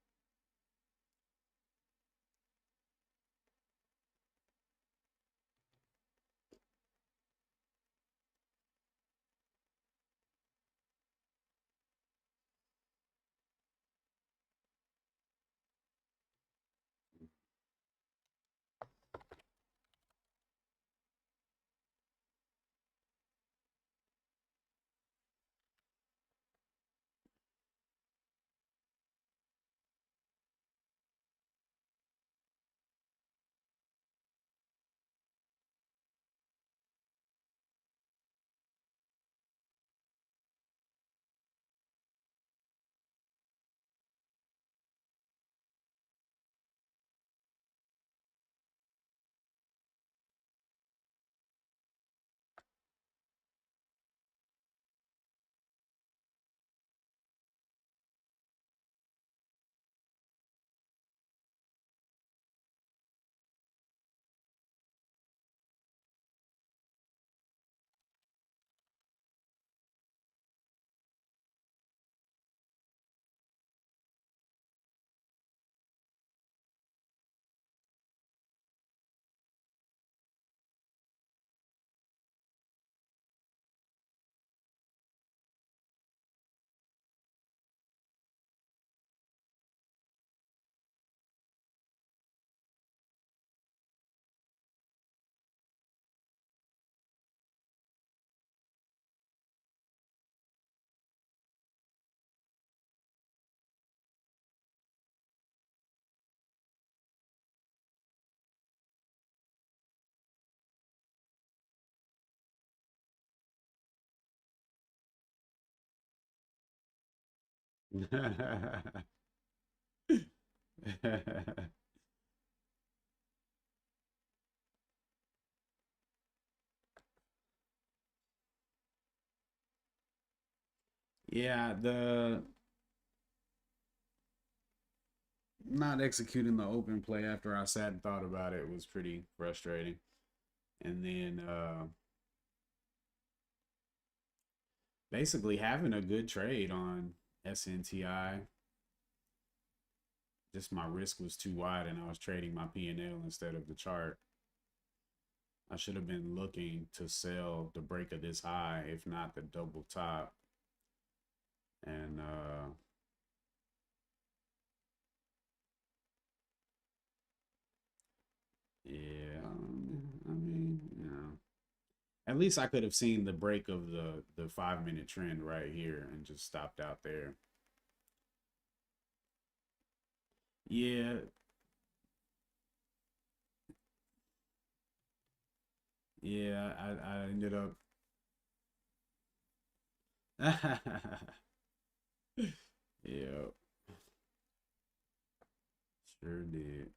Yeah, the not executing the open play after I sat and thought about it was pretty frustrating. And then basically having a good trade on SNTI, just my risk was too wide and I was trading my P&L instead of the chart. I should have been looking to sell the break of this high, if not the double top. And yeah, I mean, you know, at least I could have seen the break of the 5 minute trend right here and just stopped out there. Yeah, yeah, I ended up. Yeah, sure did.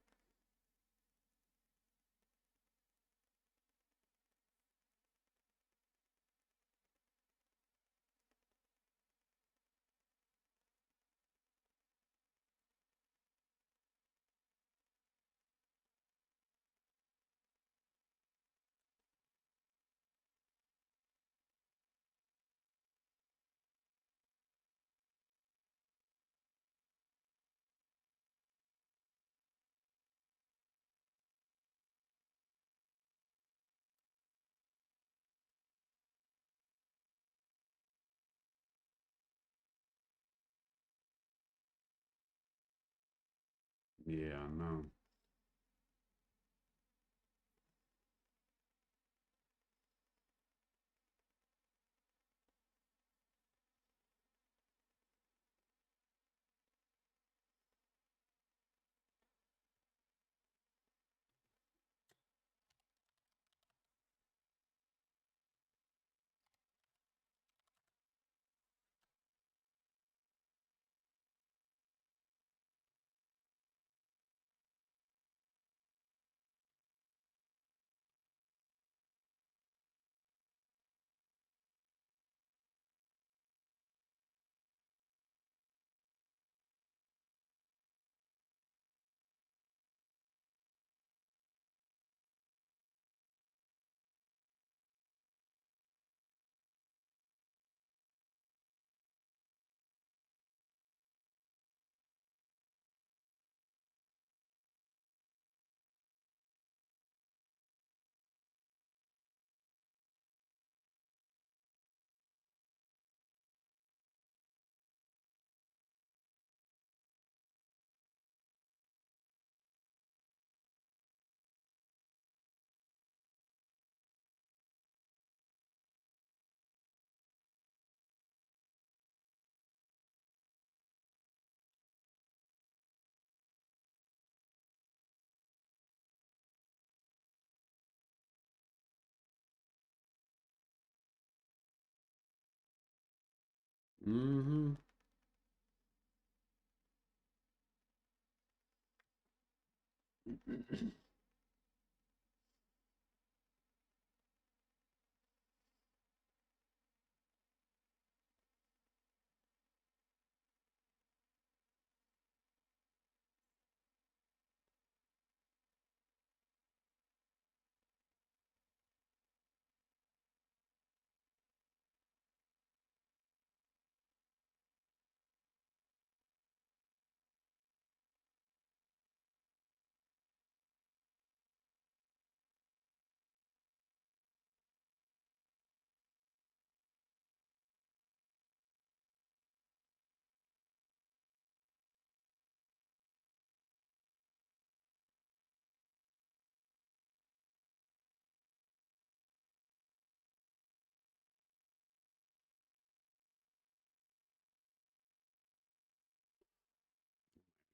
Yeah, I know. Mm-hmm.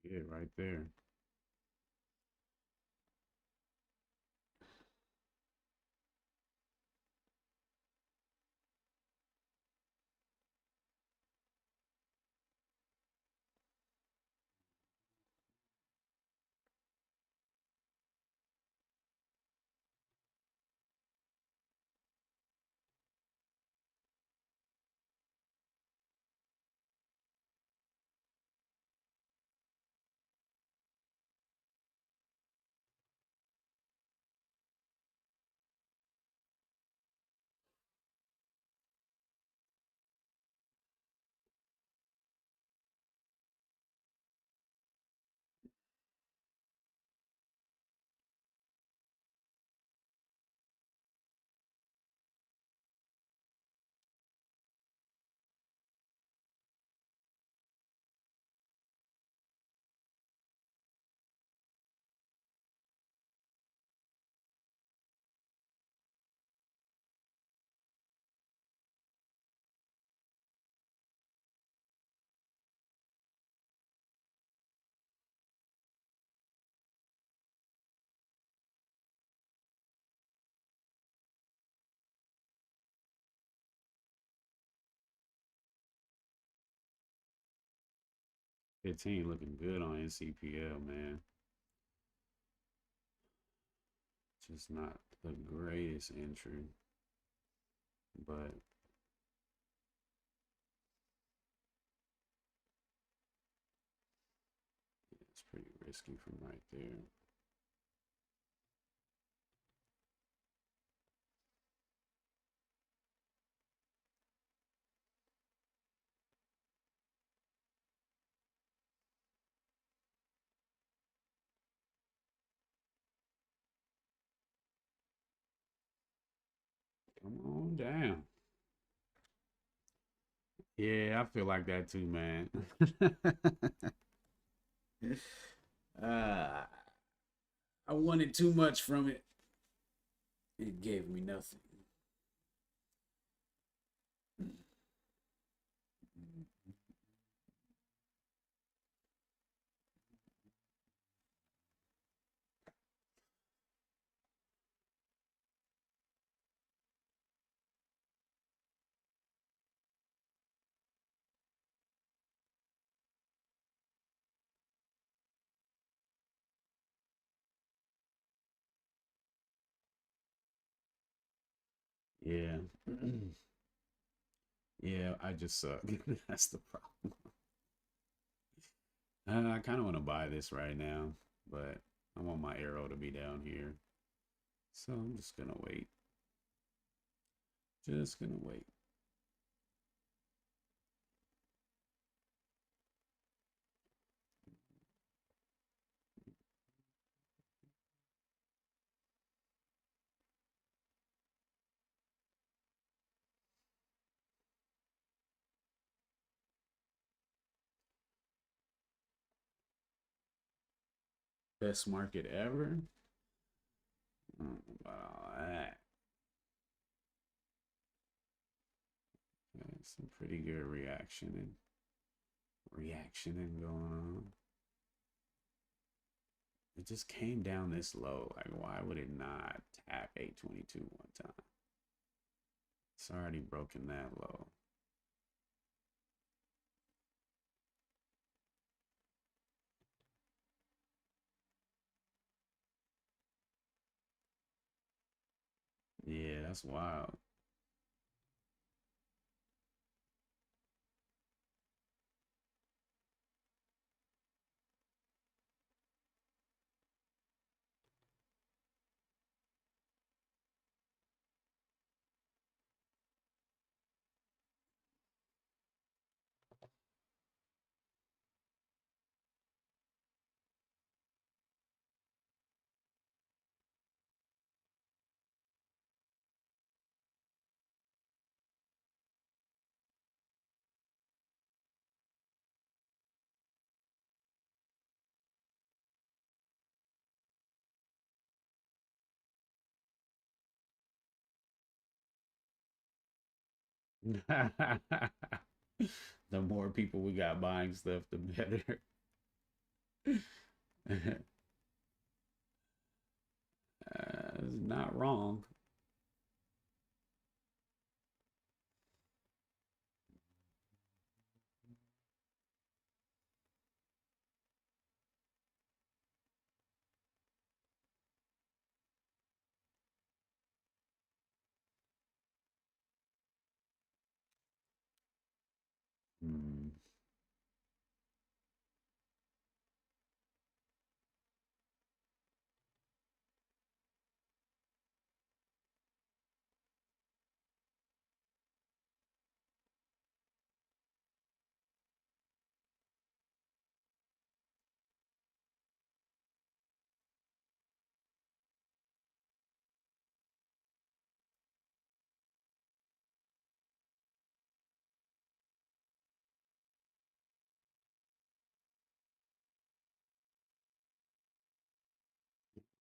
Yeah, right there. That team looking good on NCPL, man. Just not the greatest entry, but it's pretty risky from right there. Come on down. Yeah, I feel like that too, man. wanted too much from it. It gave me nothing. Yeah. Yeah, I just suck. That's the problem. I kind of want to buy this right now, but I want my arrow to be down here. So I'm just gonna wait. Just gonna wait. Best market ever? I don't know about all that. Okay, some pretty good reactioning going on. It just came down this low. Like, why would it not tap 822 one time? It's already broken that low. Yeah, that's wild. The more people we got buying stuff, the better. It's not wrong. Hmm.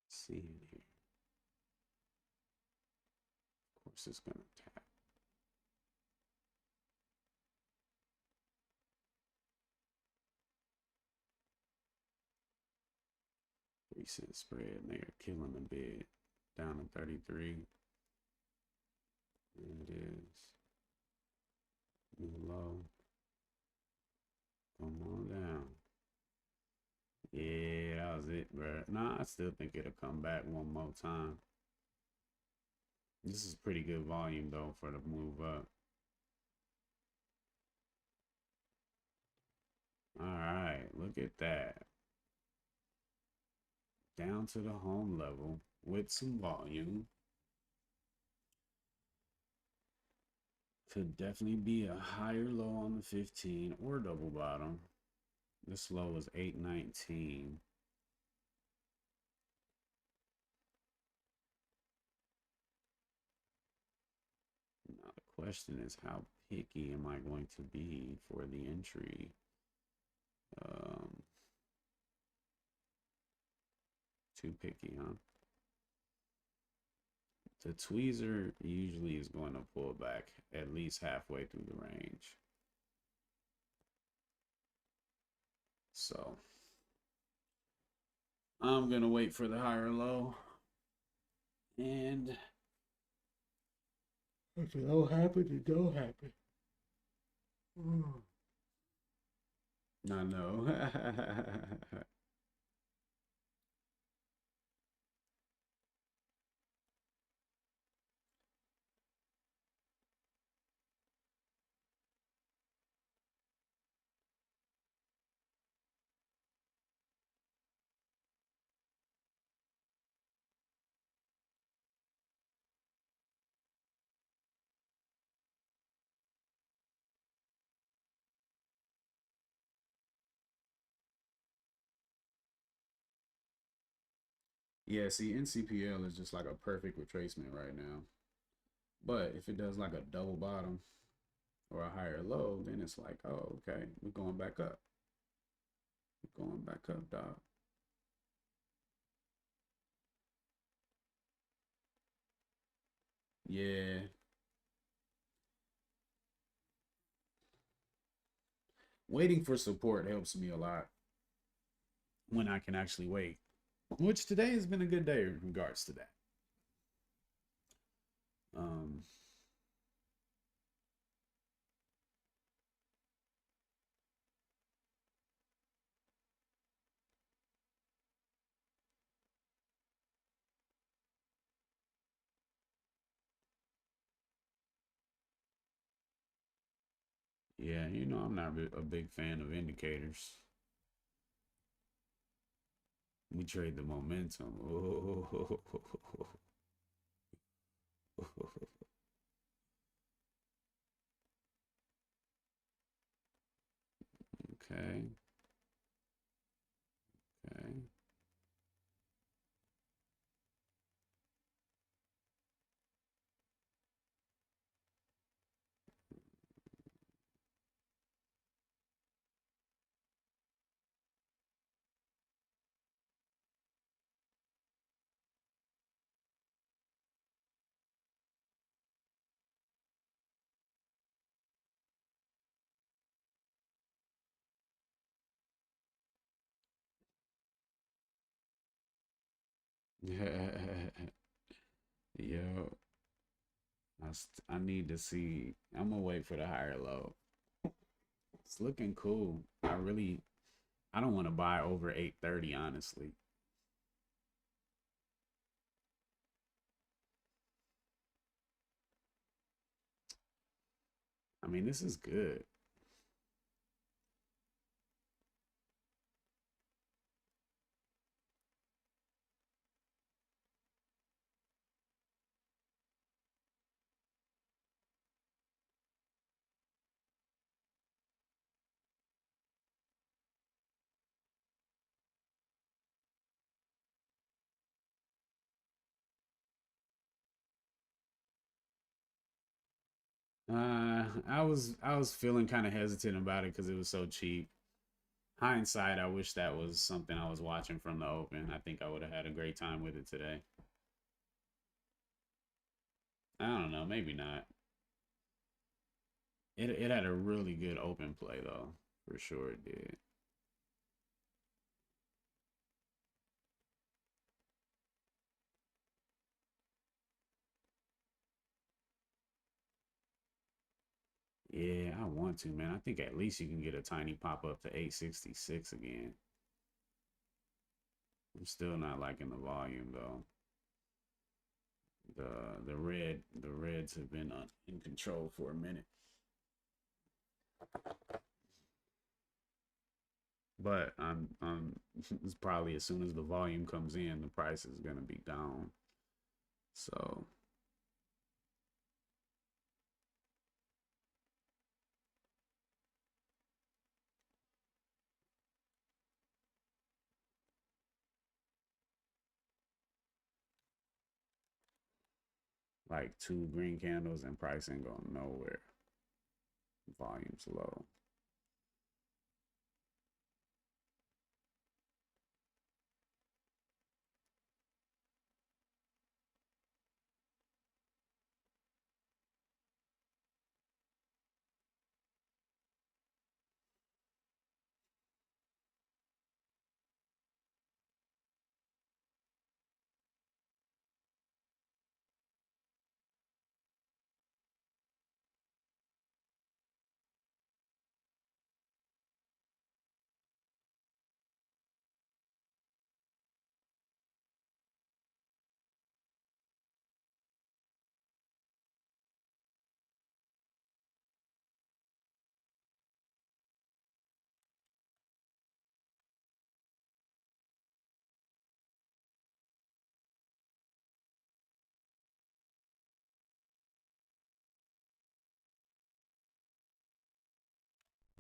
Let's see in here. Of course, it's gonna tap. Recent spread, and they are killing the bid. Down to 33. There it is. New low. Come on down. Yeah, that was it, bro. Nah, I still think it'll come back one more time. This is pretty good volume though for the move up. All right, look at that. Down to the home level with some volume. Could definitely be a higher low on the 15 or double bottom. This low is 819. Now the question is, how picky am I going to be for the entry? Too picky, huh? The tweezer usually is going to pull back at least halfway through the range. So I'm going to wait for the higher low. And if it don't happen, it don't happen. I know. Yeah, see, NCPL is just like a perfect retracement right now. But if it does like a double bottom or a higher low, then it's like, oh, okay, we're going back up. We're going back up, dog. Yeah. Waiting for support helps me a lot when I can actually wait, which today has been a good day in regards to that. Um, yeah, you know, I'm not a big fan of indicators. We trade the momentum. Oh, okay, okay. Yo, I need to see. I'm gonna wait for the higher low. It's looking cool. I don't want to buy over 830, honestly. I mean, this is good. I was feeling kind of hesitant about it because it was so cheap. Hindsight, I wish that was something I was watching from the open. I think I would have had a great time with it today. I don't know, maybe not. It had a really good open play though, for sure it did. Yeah, I want to, man. I think at least you can get a tiny pop up to 866 again. I'm still not liking the volume though. The Reds have been in control for a minute. But I'm it's probably as soon as the volume comes in, the price is gonna be down. So like two green candles and price ain't going nowhere. Volume's low.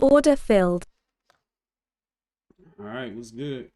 Order filled. All right, what's good?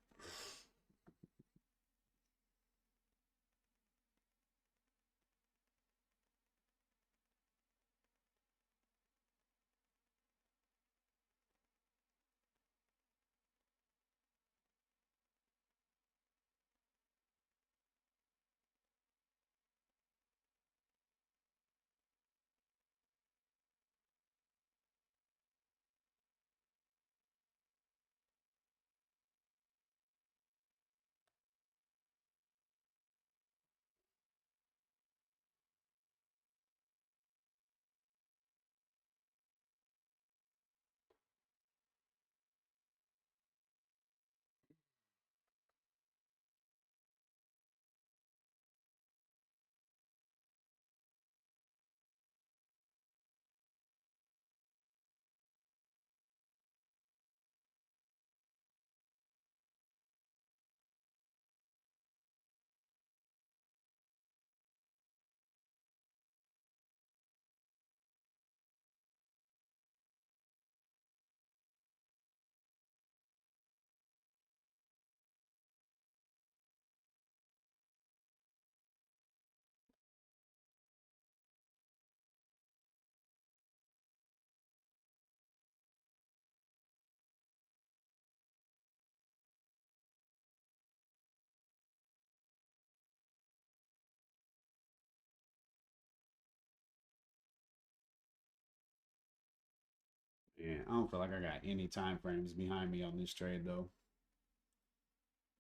Yeah, I don't feel like I got any time frames behind me on this trade though.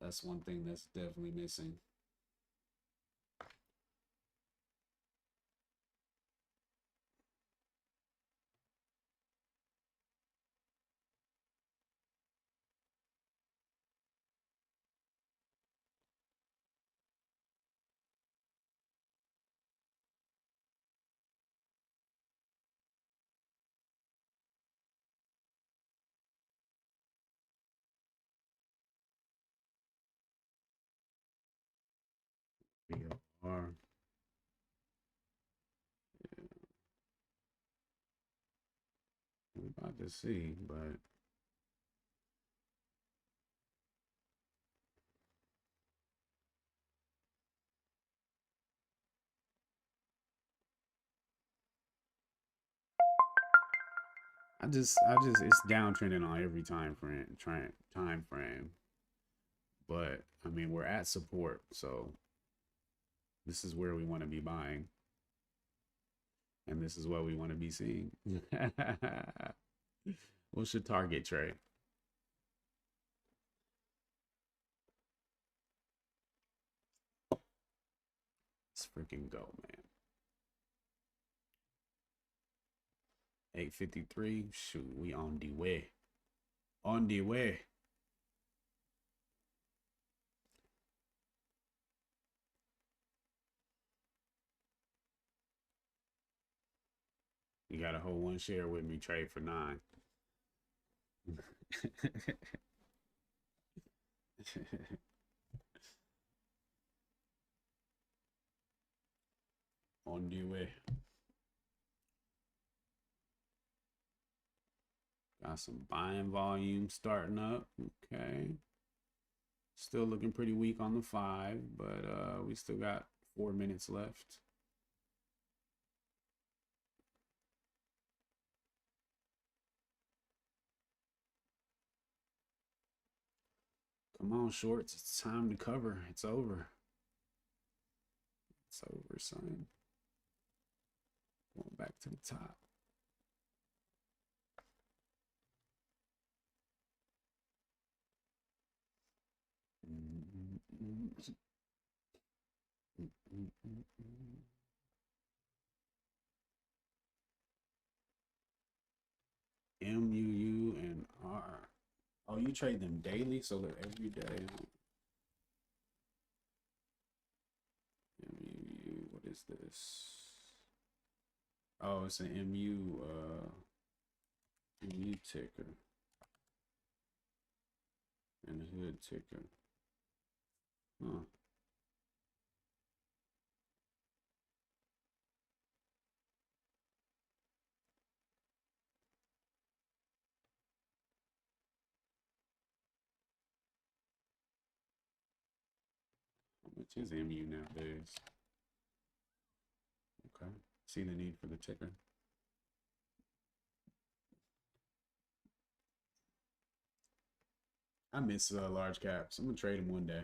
That's one thing that's definitely missing. BR. We're about to see, but it's downtrending on every time frame. But I mean, we're at support, so this is where we want to be buying, and this is what we want to be seeing. What's your target trade? Let's freaking go, man. 8:53. Shoot, we on the way. On the way. You got a whole one share with me, trade for 9. On the way. Got some buying volume starting up. Okay. Still looking pretty weak on the 5, but we still got 4 minutes left. Come on, shorts. It's time to cover. It's over. It's over, son. Going back to the top. MUU and R. Oh, you trade them daily, so they're every day. MUU, what is this? Oh, it's an MU ticker and a hood ticker. Huh. much is MU nowadays? Okay. See the need for the ticker. I miss large caps. I'm gonna trade them one day.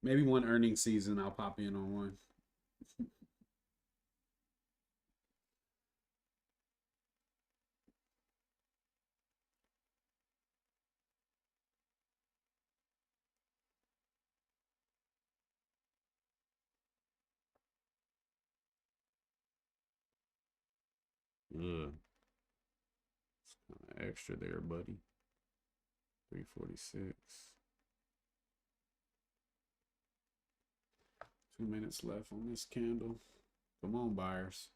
Maybe one earnings season, I'll pop in on one. Ugh. Extra there, buddy. 346. 2 minutes left on this candle. Come on, buyers.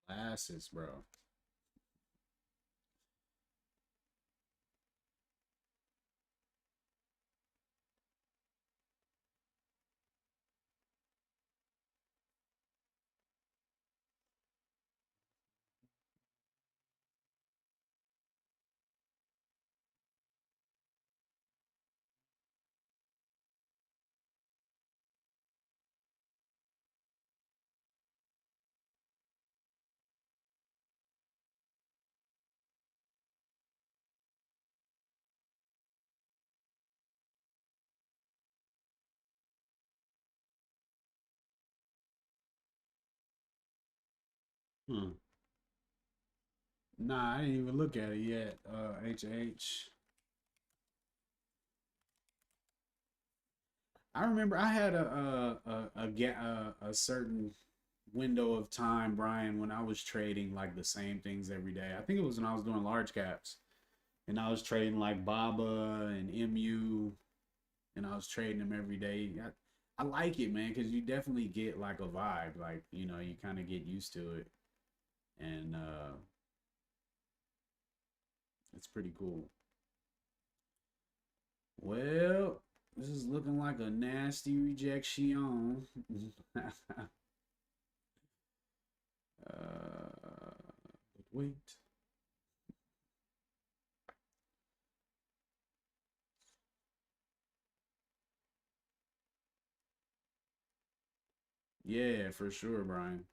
Glasses, bro. Hmm. Nah, I didn't even look at it yet. HH. I remember I had a certain window of time, Brian, when I was trading like the same things every day. I think it was when I was doing large caps, and I was trading like Baba and MU, and I was trading them every day. I like it, man, because you definitely get like a vibe. Like, you kind of get used to it, and it's pretty cool. Well, this is looking like a nasty rejection. Wait. Yeah, for sure, Brian.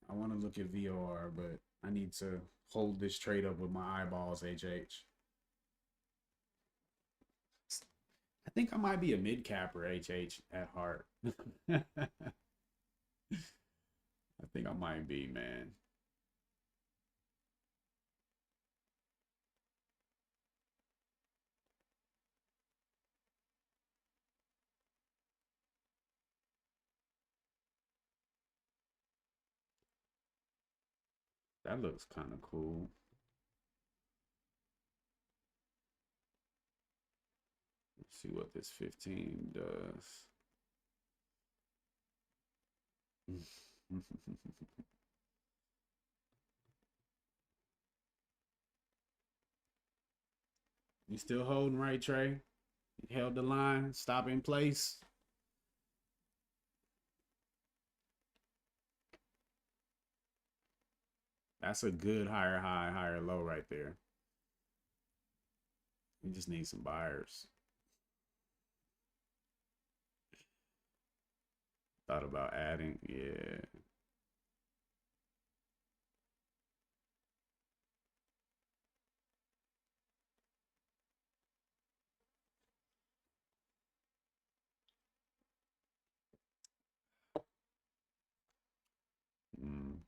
I want to look at VOR, but I need to hold this trade up with my eyeballs, HH. I think I might be a mid capper, HH, at heart. I think I might be, man. That looks kind of cool. Let's see what this 15 does. You still holding right, Trey? You held the line, stop in place. That's a good higher high, higher low right there. You just need some buyers. Thought about adding, yeah. Mm.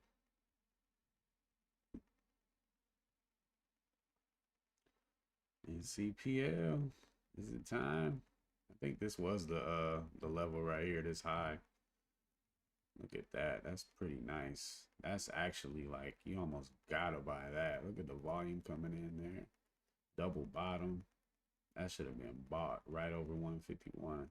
NCPL, is it time? I think this was the level right here, this high. Look at that. That's pretty nice. That's actually like, you almost gotta buy that. Look at the volume coming in there. Double bottom. That should have been bought right over 151.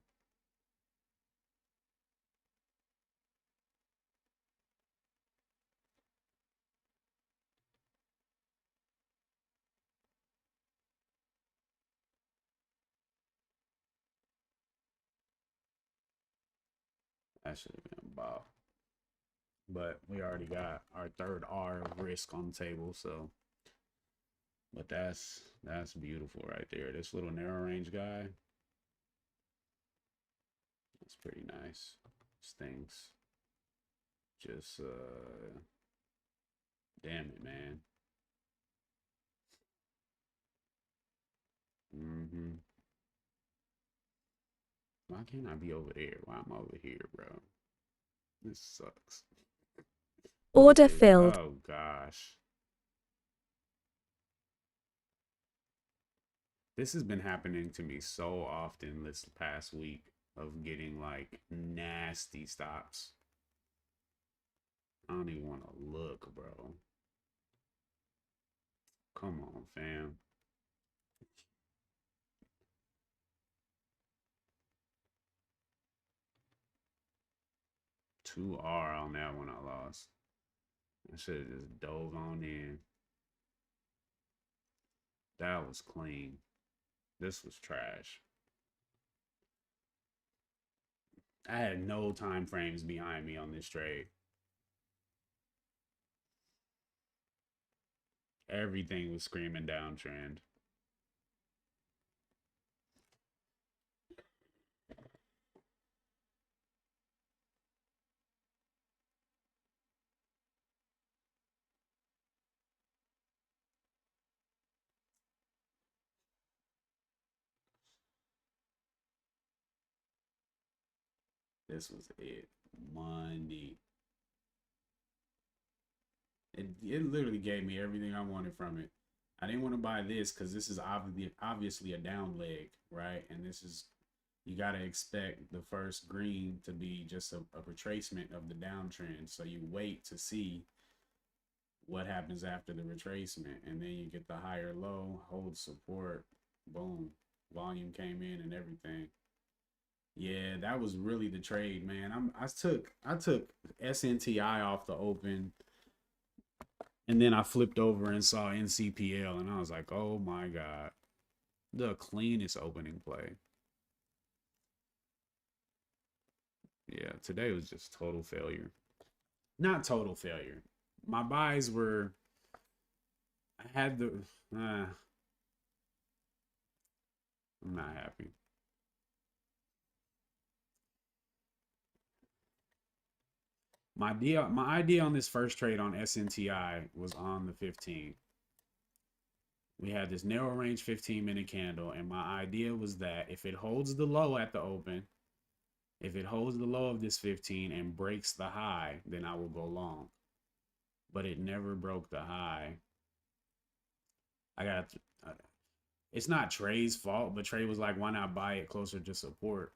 That should have been bought. But we already got our third R of risk on the table, so. But that's beautiful right there. This little narrow range guy. That's pretty nice. These things just damn it, man. Why can't I be over there? Why am I over here, bro? This sucks. Order filled. Oh gosh. This has been happening to me so often this past week of getting like nasty stops. I don't even want to look, bro. Come on, fam. Two R on that one I lost. I should have just dove on in. That was clean. This was trash. I had no time frames behind me on this trade. Everything was screaming downtrend. This was it. Money. It literally gave me everything I wanted from it. I didn't want to buy this because this is obviously a down leg, right? And this is, you got to expect the first green to be just a retracement of the downtrend. So you wait to see what happens after the retracement. And then you get the higher low, hold support, boom. Volume came in and everything. Yeah, that was really the trade, man. I took SNTI off the open, and then I flipped over and saw NCPL, and I was like, oh my God, the cleanest opening play. Yeah, today was just total failure. Not total failure. My buys were, I had the, I'm not happy. My idea on this first trade on SNTI was on the 15th. We had this narrow range 15-minute candle, and my idea was that if it holds the low at the open, if it holds the low of this 15 and breaks the high, then I will go long. But it never broke the high. It's not Trey's fault, but Trey was like, why not buy it closer to support?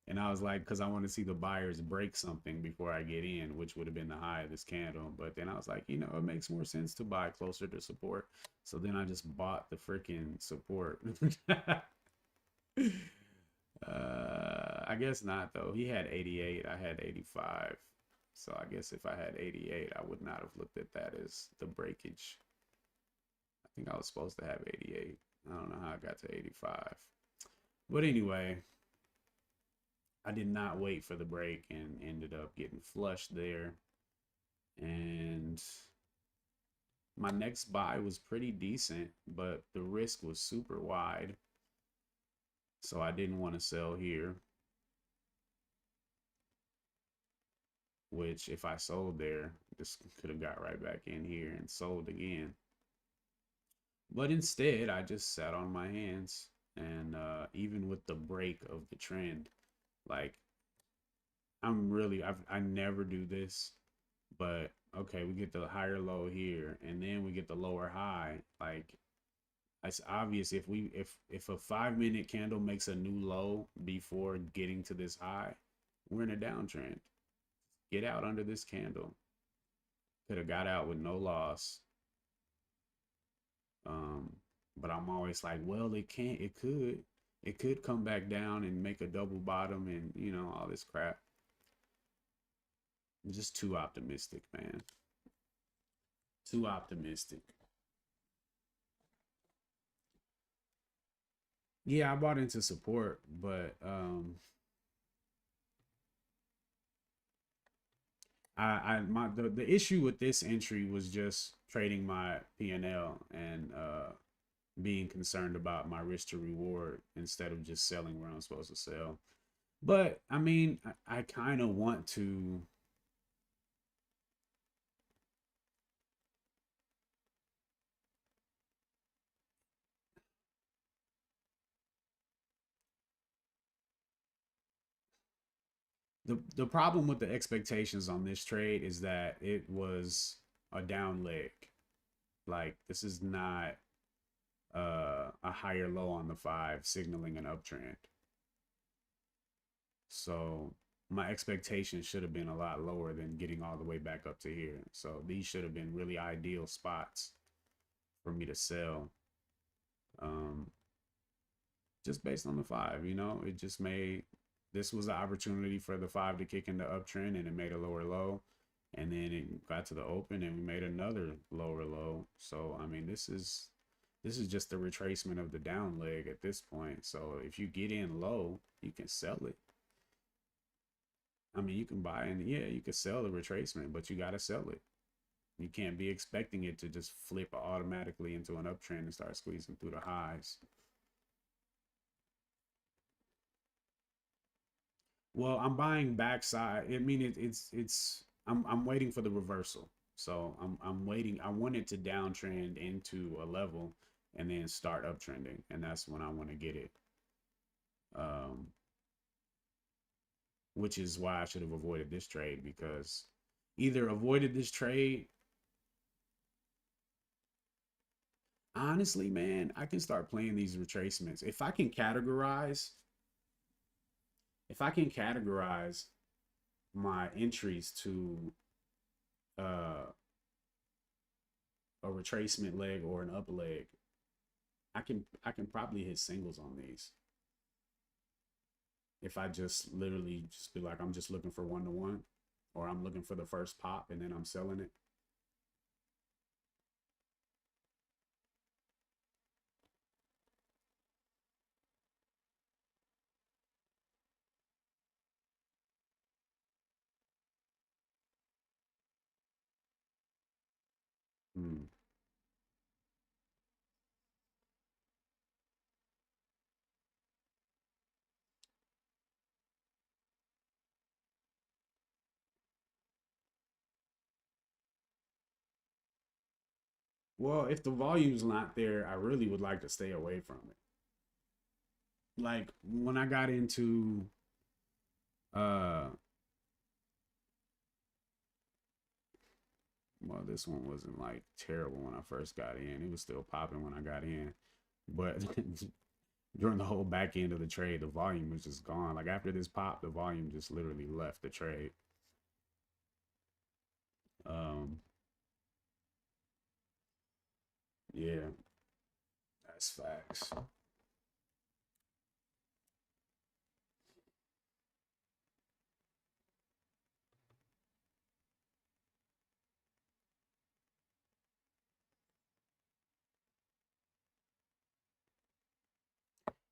And I was like, because I want to see the buyers break something before I get in, which would have been the high of this candle. But then I was like, you know, it makes more sense to buy closer to support. So then I just bought the freaking support. I guess not, though. He had 88. I had 85. So I guess if I had 88, I would not have looked at that as the breakage. I think I was supposed to have 88. I don't know how I got to 85. But anyway, I did not wait for the break and ended up getting flushed there. And my next buy was pretty decent, but the risk was super wide. So I didn't want to sell here. Which if I sold there, this could have got right back in here and sold again. But instead, I just sat on my hands. And even with the break of the trend, like, I never do this, but okay, we get the higher low here, and then we get the lower high. Like, it's obvious if a 5-minute candle makes a new low before getting to this high, We're in a downtrend. Get out under this candle. Could have got out with no loss. But I'm always like, well, it can't, it could come back down and make a double bottom and, you know, all this crap. I'm just too optimistic, man. Too optimistic. Yeah, I bought into support, but the issue with this entry was just trading my P&L and being concerned about my risk to reward instead of just selling where I'm supposed to sell. But I mean, I kind of want to. The problem with the expectations on this trade is that it was a down leg. Like, this is not a higher low on the 5 signaling an uptrend. So my expectations should have been a lot lower than getting all the way back up to here. So these should have been really ideal spots for me to sell. Just based on the 5, you know, it just made, this was an opportunity for the 5 to kick into uptrend, and it made a lower low, and then it got to the open and we made another lower low. So I mean, this is just the retracement of the down leg at this point. So if you get in low, you can sell it. I mean, you can buy and yeah, you can sell the retracement, but you got to sell it. You can't be expecting it to just flip automatically into an uptrend and start squeezing through the highs. Well, I'm buying backside. I mean, I'm waiting for the reversal. So I'm waiting. I want it to downtrend into a level and then start uptrending, and that's when I want to get it. Which is why I should have avoided this trade, because either avoided this trade. Honestly, man, I can start playing these retracements. If I can categorize my entries to a retracement leg or an up leg, I can probably hit singles on these. If I just literally just be like, I'm just looking for 1-to-1, or I'm looking for the first pop and then I'm selling it. Hmm. Well, if the volume's not there, I really would like to stay away from it. Like when I got into uh well, this one wasn't like terrible when I first got in. It was still popping when I got in. But during the whole back end of the trade, the volume was just gone. Like after this pop, the volume just literally left the trade. Um yeah, that's facts.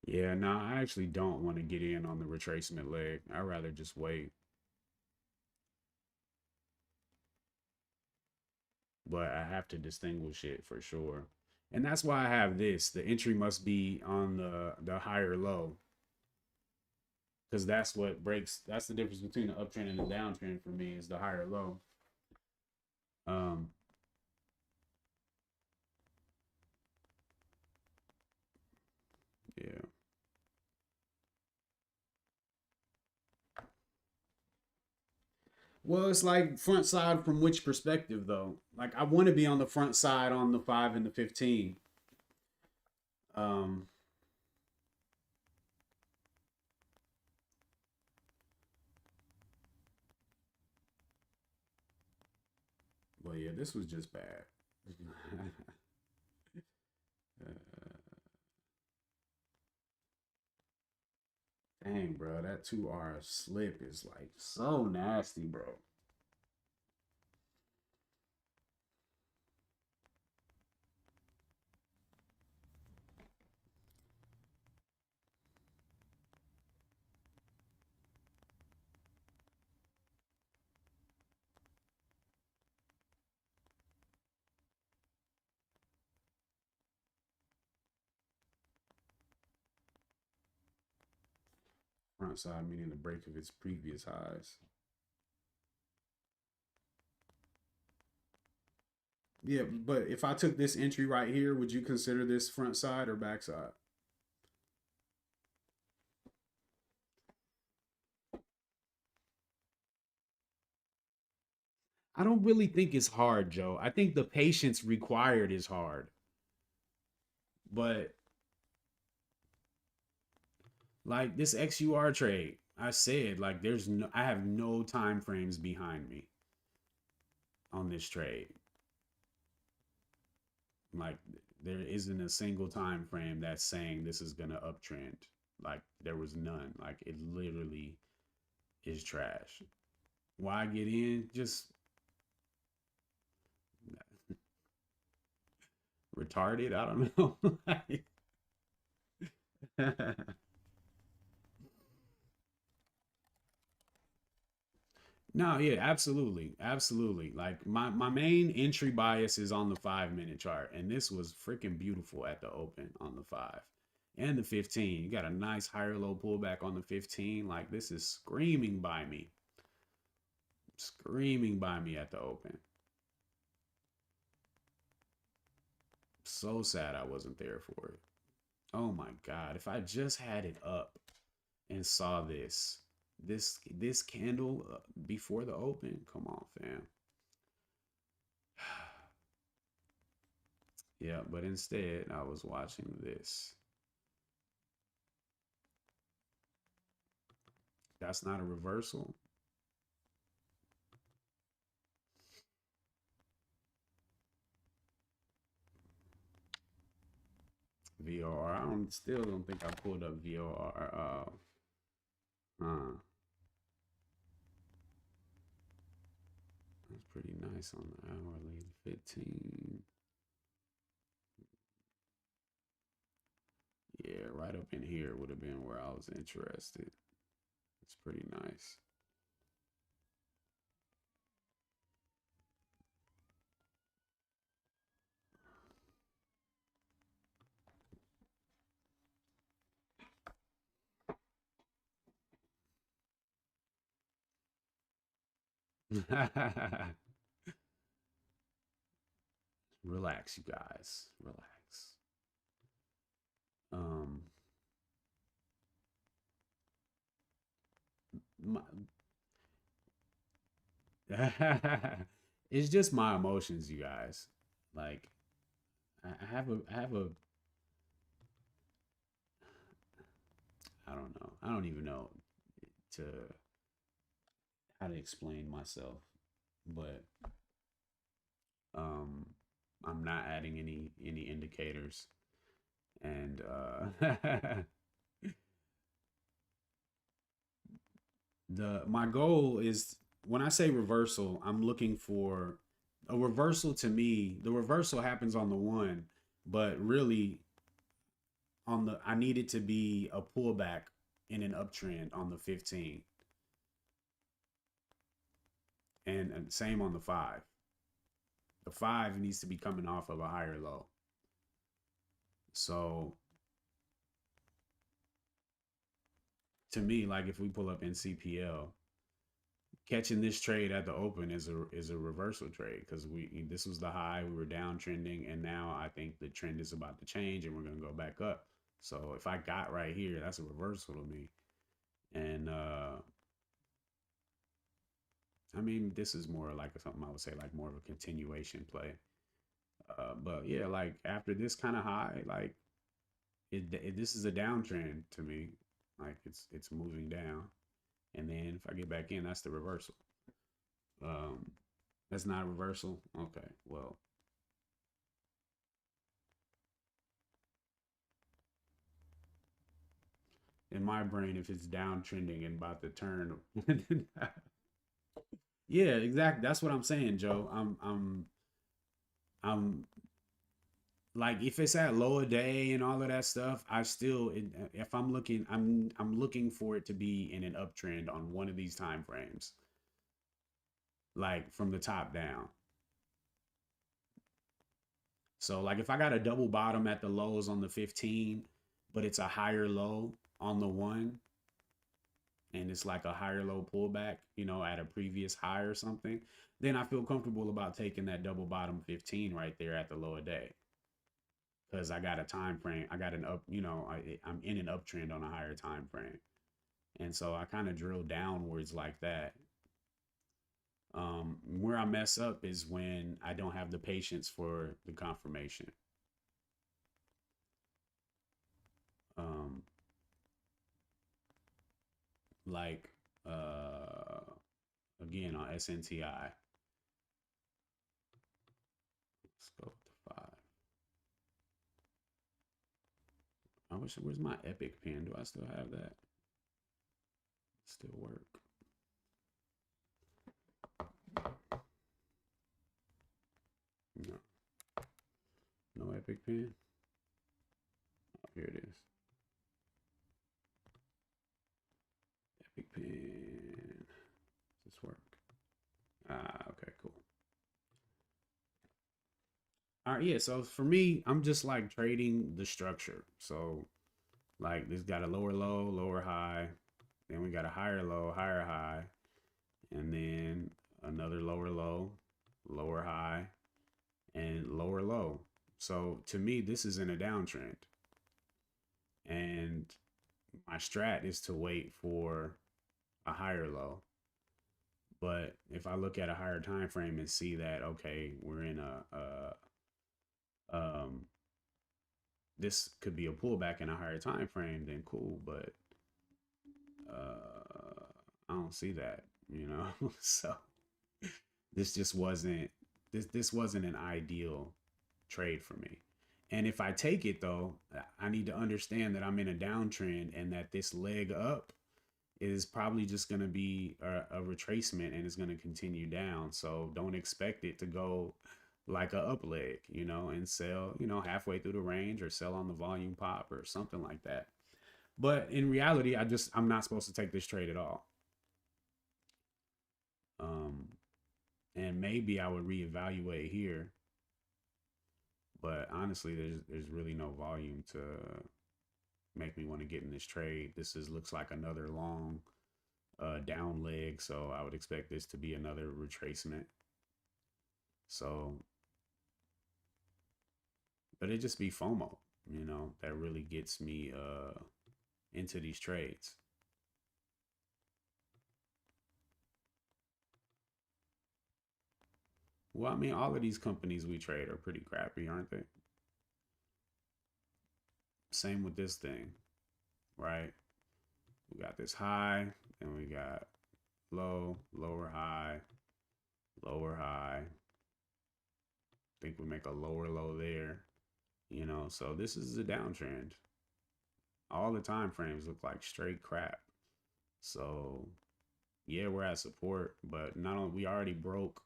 Yeah, no, I actually don't want to get in on the retracement leg. I'd rather just wait. But I have to distinguish it for sure. And that's why I have this. The entry must be on the higher low. Because that's what breaks, that's the difference between the uptrend and the downtrend for me, is the higher low. Um yeah. Well, it's like front side from which perspective though? Like I want to be on the front side on the 5 and the 15. Um yeah, this was just bad. Dang, bro, that 2R slip is like so nasty, bro. Front side meaning the break of its previous highs. Yeah, but if I took this entry right here, would you consider this front side or back side? I don't really think it's hard, Joe. I think the patience required is hard. But like this XUR trade, I said like I have no time frames behind me on this trade. Like there isn't a single time frame that's saying this is gonna uptrend. Like there was none. Like it literally is trash. Why get in? Just retarded. I don't know. No, yeah, absolutely. Absolutely. Like my main entry bias is on the 5 minute chart. And this was freaking beautiful at the open on the 5 and the 15. You got a nice higher low pullback on the 15. Like this is screaming by me. Screaming by me at the open. So sad I wasn't there for it. Oh my God. If I just had it up and saw this candle before the open, come on, fam. Yeah, but instead I was watching this. That's not a reversal. VOR. Still don't think I pulled up VOR. That's pretty nice on the hourly 15. Yeah, right up in here would have been where I was interested. It's pretty nice. Relax, you guys. Relax. Um, my, it's just my emotions, you guys. Like, I have a, I don't know. I don't even know to how to explain myself, but um, I'm not adding any indicators, and the my goal is when I say reversal, I'm looking for a reversal. To me, the reversal happens on the 1, but really on the I need it to be a pullback in an uptrend on the 15, and same on the 5. The 5 needs to be coming off of a higher low. So to me, like if we pull up NCPL, catching this trade at the open is a reversal trade because this was the high, we were downtrending, and now I think the trend is about to change and we're gonna go back up. So if I got right here, that's a reversal to me. And I mean, this is more like something I would say like more of a continuation play. But yeah, like after this kind of high, like this is a downtrend to me. Like it's moving down, and then if I get back in, that's the reversal. Um, That's not a reversal. Okay, well, in my brain, if it's downtrending and about to turn, yeah, exactly. That's what I'm saying, Joe. I'm like, if it's at low a day and all of that stuff, I still, if I'm looking, I'm looking for it to be in an uptrend on one of these time frames, like from the top down. So like if I got a double bottom at the lows on the 15, but it's a higher low on the one, and it's like a higher low pullback, at a previous high or something, then I feel comfortable about taking that double bottom 15 right there at the lower day. Because I got a time frame, I got an up, I'm in an uptrend on a higher time frame. And so I kind of drill downwards like that. Where I mess up is when I don't have the patience for the confirmation. Um, like again on SNTI. Let's go with the 5. I wish, where's my epic pen? Do I still have that? Still work. No. No epic pen. Oh, here it is. Epic pen. Does this work? Okay, cool. All right, yeah. So for me, I'm just like trading the structure. So like this got a lower low, lower high. Then we got a higher low, higher high. And then another lower low, lower high, and lower low. So to me, this is in a downtrend. And my strat is to wait for a higher low. But if I look at a higher time frame and see that, okay, we're in this could be a pullback in a higher time frame, then cool. But I don't see that, so this just wasn't this wasn't an ideal trade for me. And if I take it though, I need to understand that I'm in a downtrend and that this leg up is probably just going to be a retracement and it's going to continue down. So don't expect it to go like a up leg, and sell, halfway through the range or sell on the volume pop or something like that. But in reality, I'm not supposed to take this trade at all. And maybe I would reevaluate here, but honestly, there's really no volume to make me want to get in this trade. Looks like another long down leg, so I would expect this to be another retracement. So, but it just be FOMO, that really gets me into these trades. Well, I mean, all of these companies we trade are pretty crappy, aren't they? Same with this thing, right? We got this high, and we got low, lower high, lower high. I think we make a lower low there, so this is a downtrend. All the time frames look like straight crap. So yeah, we're at support, but not only we already broke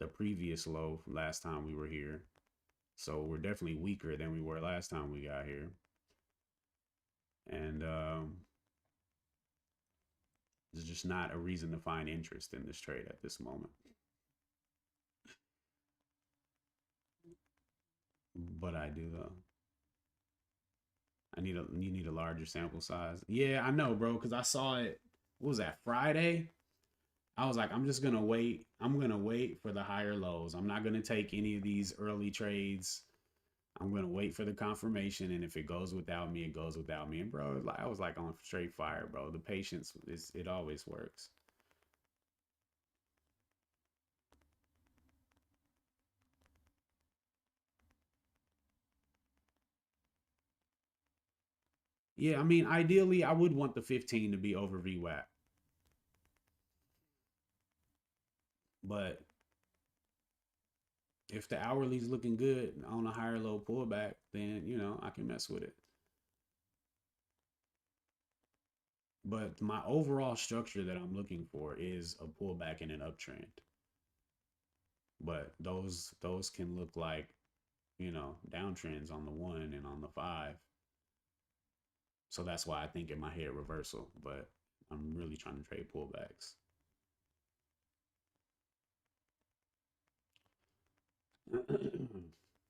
the previous low last time we were here. So we're definitely weaker than we were last time we got here. And there's just not a reason to find interest in this trade at this moment. But I do though. You need a larger sample size. Yeah, I know, bro, because I saw it. What was that, Friday? I was like, I'm just gonna wait. I'm gonna wait for the higher lows. I'm not gonna take any of these early trades. I'm gonna wait for the confirmation, and if it goes without me, it goes without me. And bro, I was like on straight fire, bro. The patience it always works. Yeah, I mean, ideally, I would want the 15 to be over VWAP, but If the hourly's looking good on a higher low pullback, then I can mess with it. But my overall structure that I'm looking for is a pullback in an uptrend. But those can look like, downtrends on the 1 and on the 5. So that's why I think in my head reversal, but I'm really trying to trade pullbacks.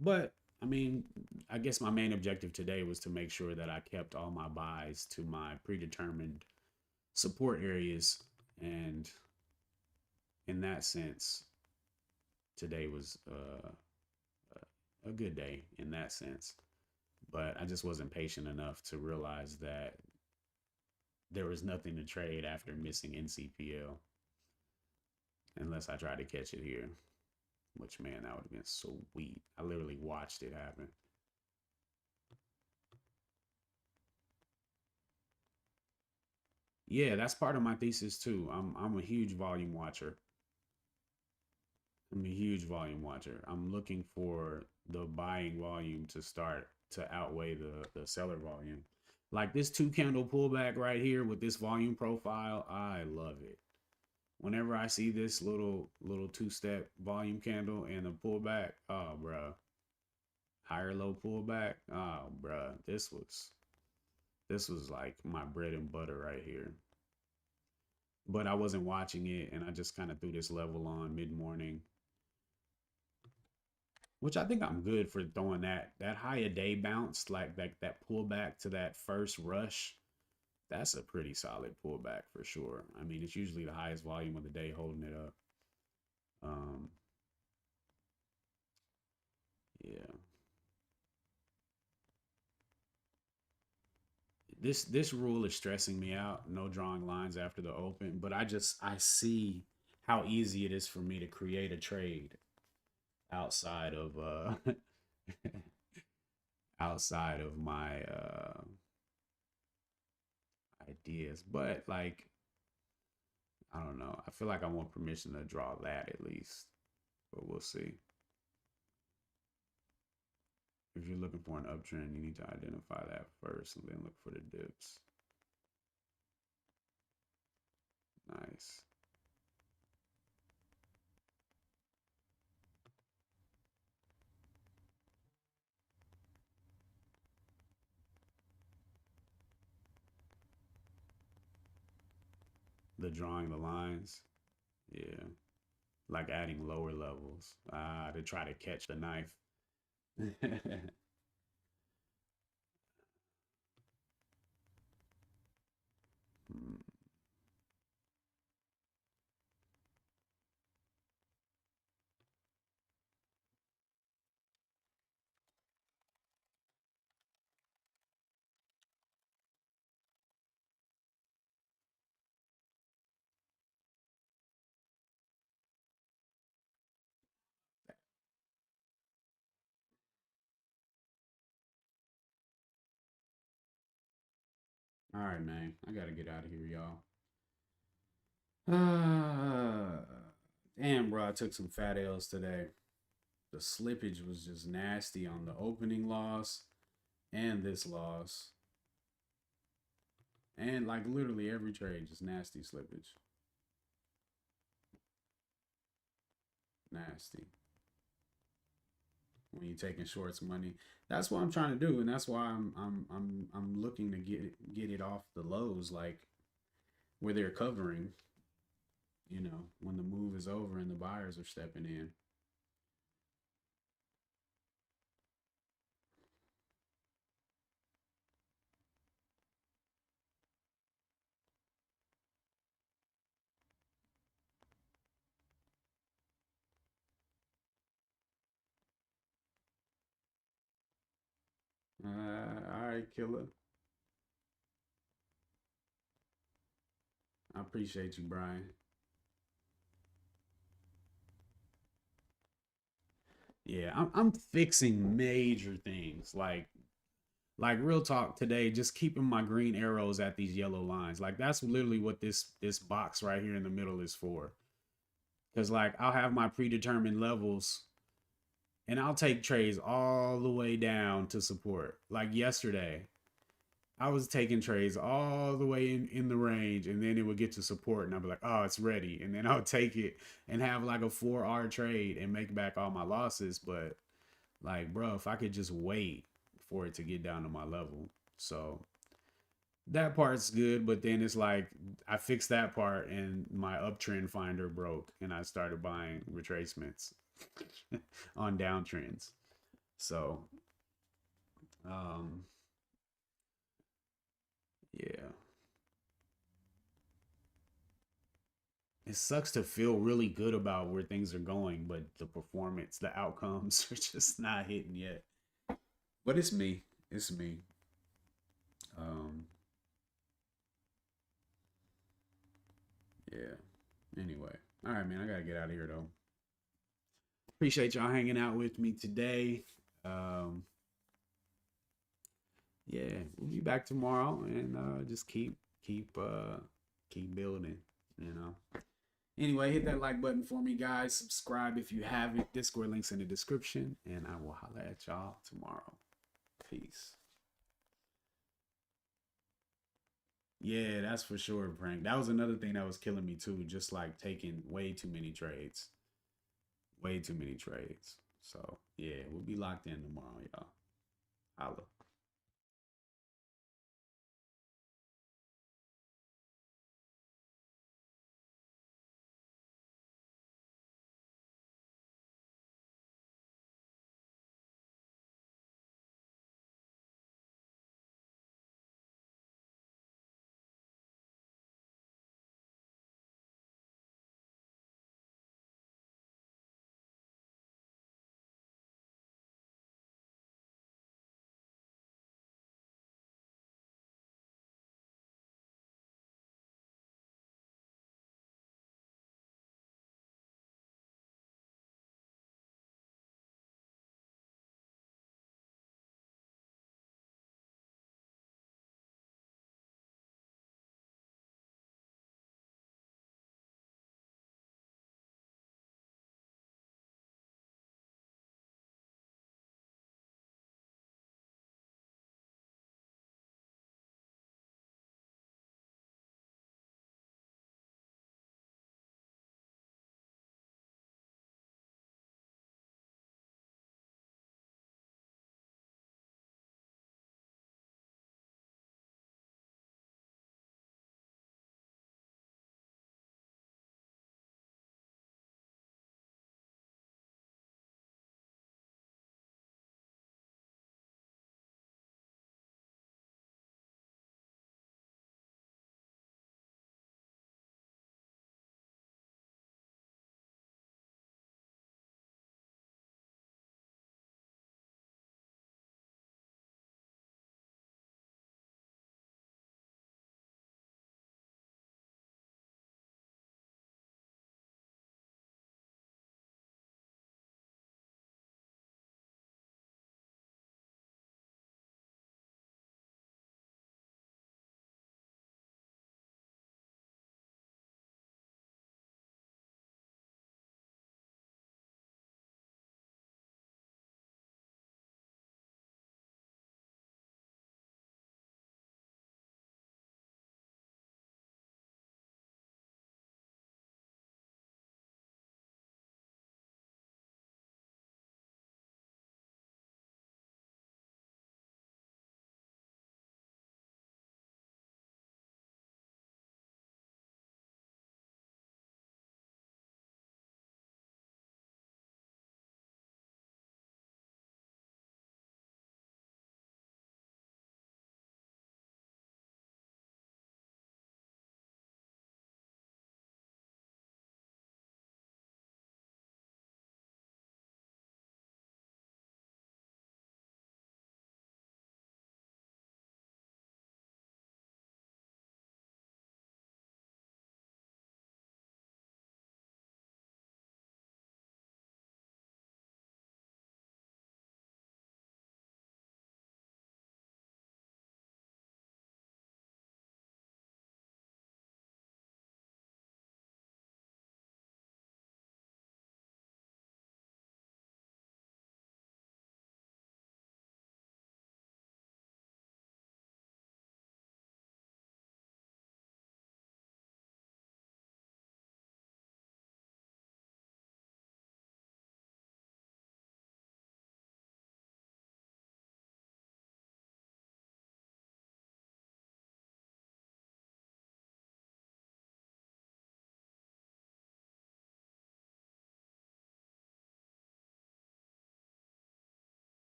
But I mean, I guess my main objective today was to make sure that I kept all my buys to my predetermined support areas. And in that sense, today was a good day in that sense. But I just wasn't patient enough to realize that there was nothing to trade after missing NCPL unless I tried to catch it here, which, man, that would have been sweet. I literally watched it happen. Yeah, that's part of my thesis too. I'm a huge volume watcher. I'm a huge volume watcher. I'm looking for the buying volume to start to outweigh the seller volume. Like this 2 candle pullback right here with this volume profile, I love it. Whenever I see this little 2-step volume candle and a pullback, oh bruh. Higher low pullback, oh bruh. This was like my bread and butter right here. But I wasn't watching it, and I just kind of threw this level on mid-morning, which I think I'm good for throwing that high a day bounce, like that pullback to that first rush. That's a pretty solid pullback for sure. I mean, it's usually the highest volume of the day holding it up. Yeah. This rule is stressing me out. No drawing lines after the open, but I see how easy it is for me to create a trade outside of outside of my ideas. But like, I don't know. I feel like I want permission to draw that at least, but we'll see. If you're looking for an uptrend, you need to identify that first and then look for the dips. Nice. The drawing the lines. Yeah. Like adding lower levels to try to catch the knife. Hmm. All right, man. I gotta get out of here, y'all. Damn, bro. I took some fat L's today. The slippage was just nasty on the opening loss and this loss. And like literally every trade, just nasty slippage. Nasty. When you're taking shorts money, that's what I'm trying to do, and that's why I'm looking to get it off the lows, like where they're covering. When the move is over and the buyers are stepping in. All right, killer. I appreciate you, Brian. Yeah, I'm fixing major things like real talk today. Just keeping my green arrows at these yellow lines. Like that's literally what this box right here in the middle is for. Because like I'll have my predetermined levels and I'll take trades all the way down to support. Like yesterday, I was taking trades all the way in the range, and then it would get to support, and I'd be like, oh, it's ready. And then I would take it and have like a 4R trade and make back all my losses. But like, bro, if I could just wait for it to get down to my level. So that part's good, but then it's like I fixed that part and my uptrend finder broke and I started buying retracements on downtrends. So yeah. It sucks to feel really good about where things are going, but the performance, the outcomes are just not hitting yet. But it's me. It's me. Um yeah. Anyway. All right, man. I gotta get out of here though. Appreciate y'all hanging out with me today. Yeah, we'll be back tomorrow and just keep building, you know. Anyway, hit that like button for me, guys. Subscribe if you haven't. Discord links in the description, and I will holler at y'all tomorrow. Peace. Yeah, that's for sure, Prank. That was another thing that was killing me too, just like taking way too many trades. Way too many trades. So yeah, we'll be locked in tomorrow, y'all. Holla.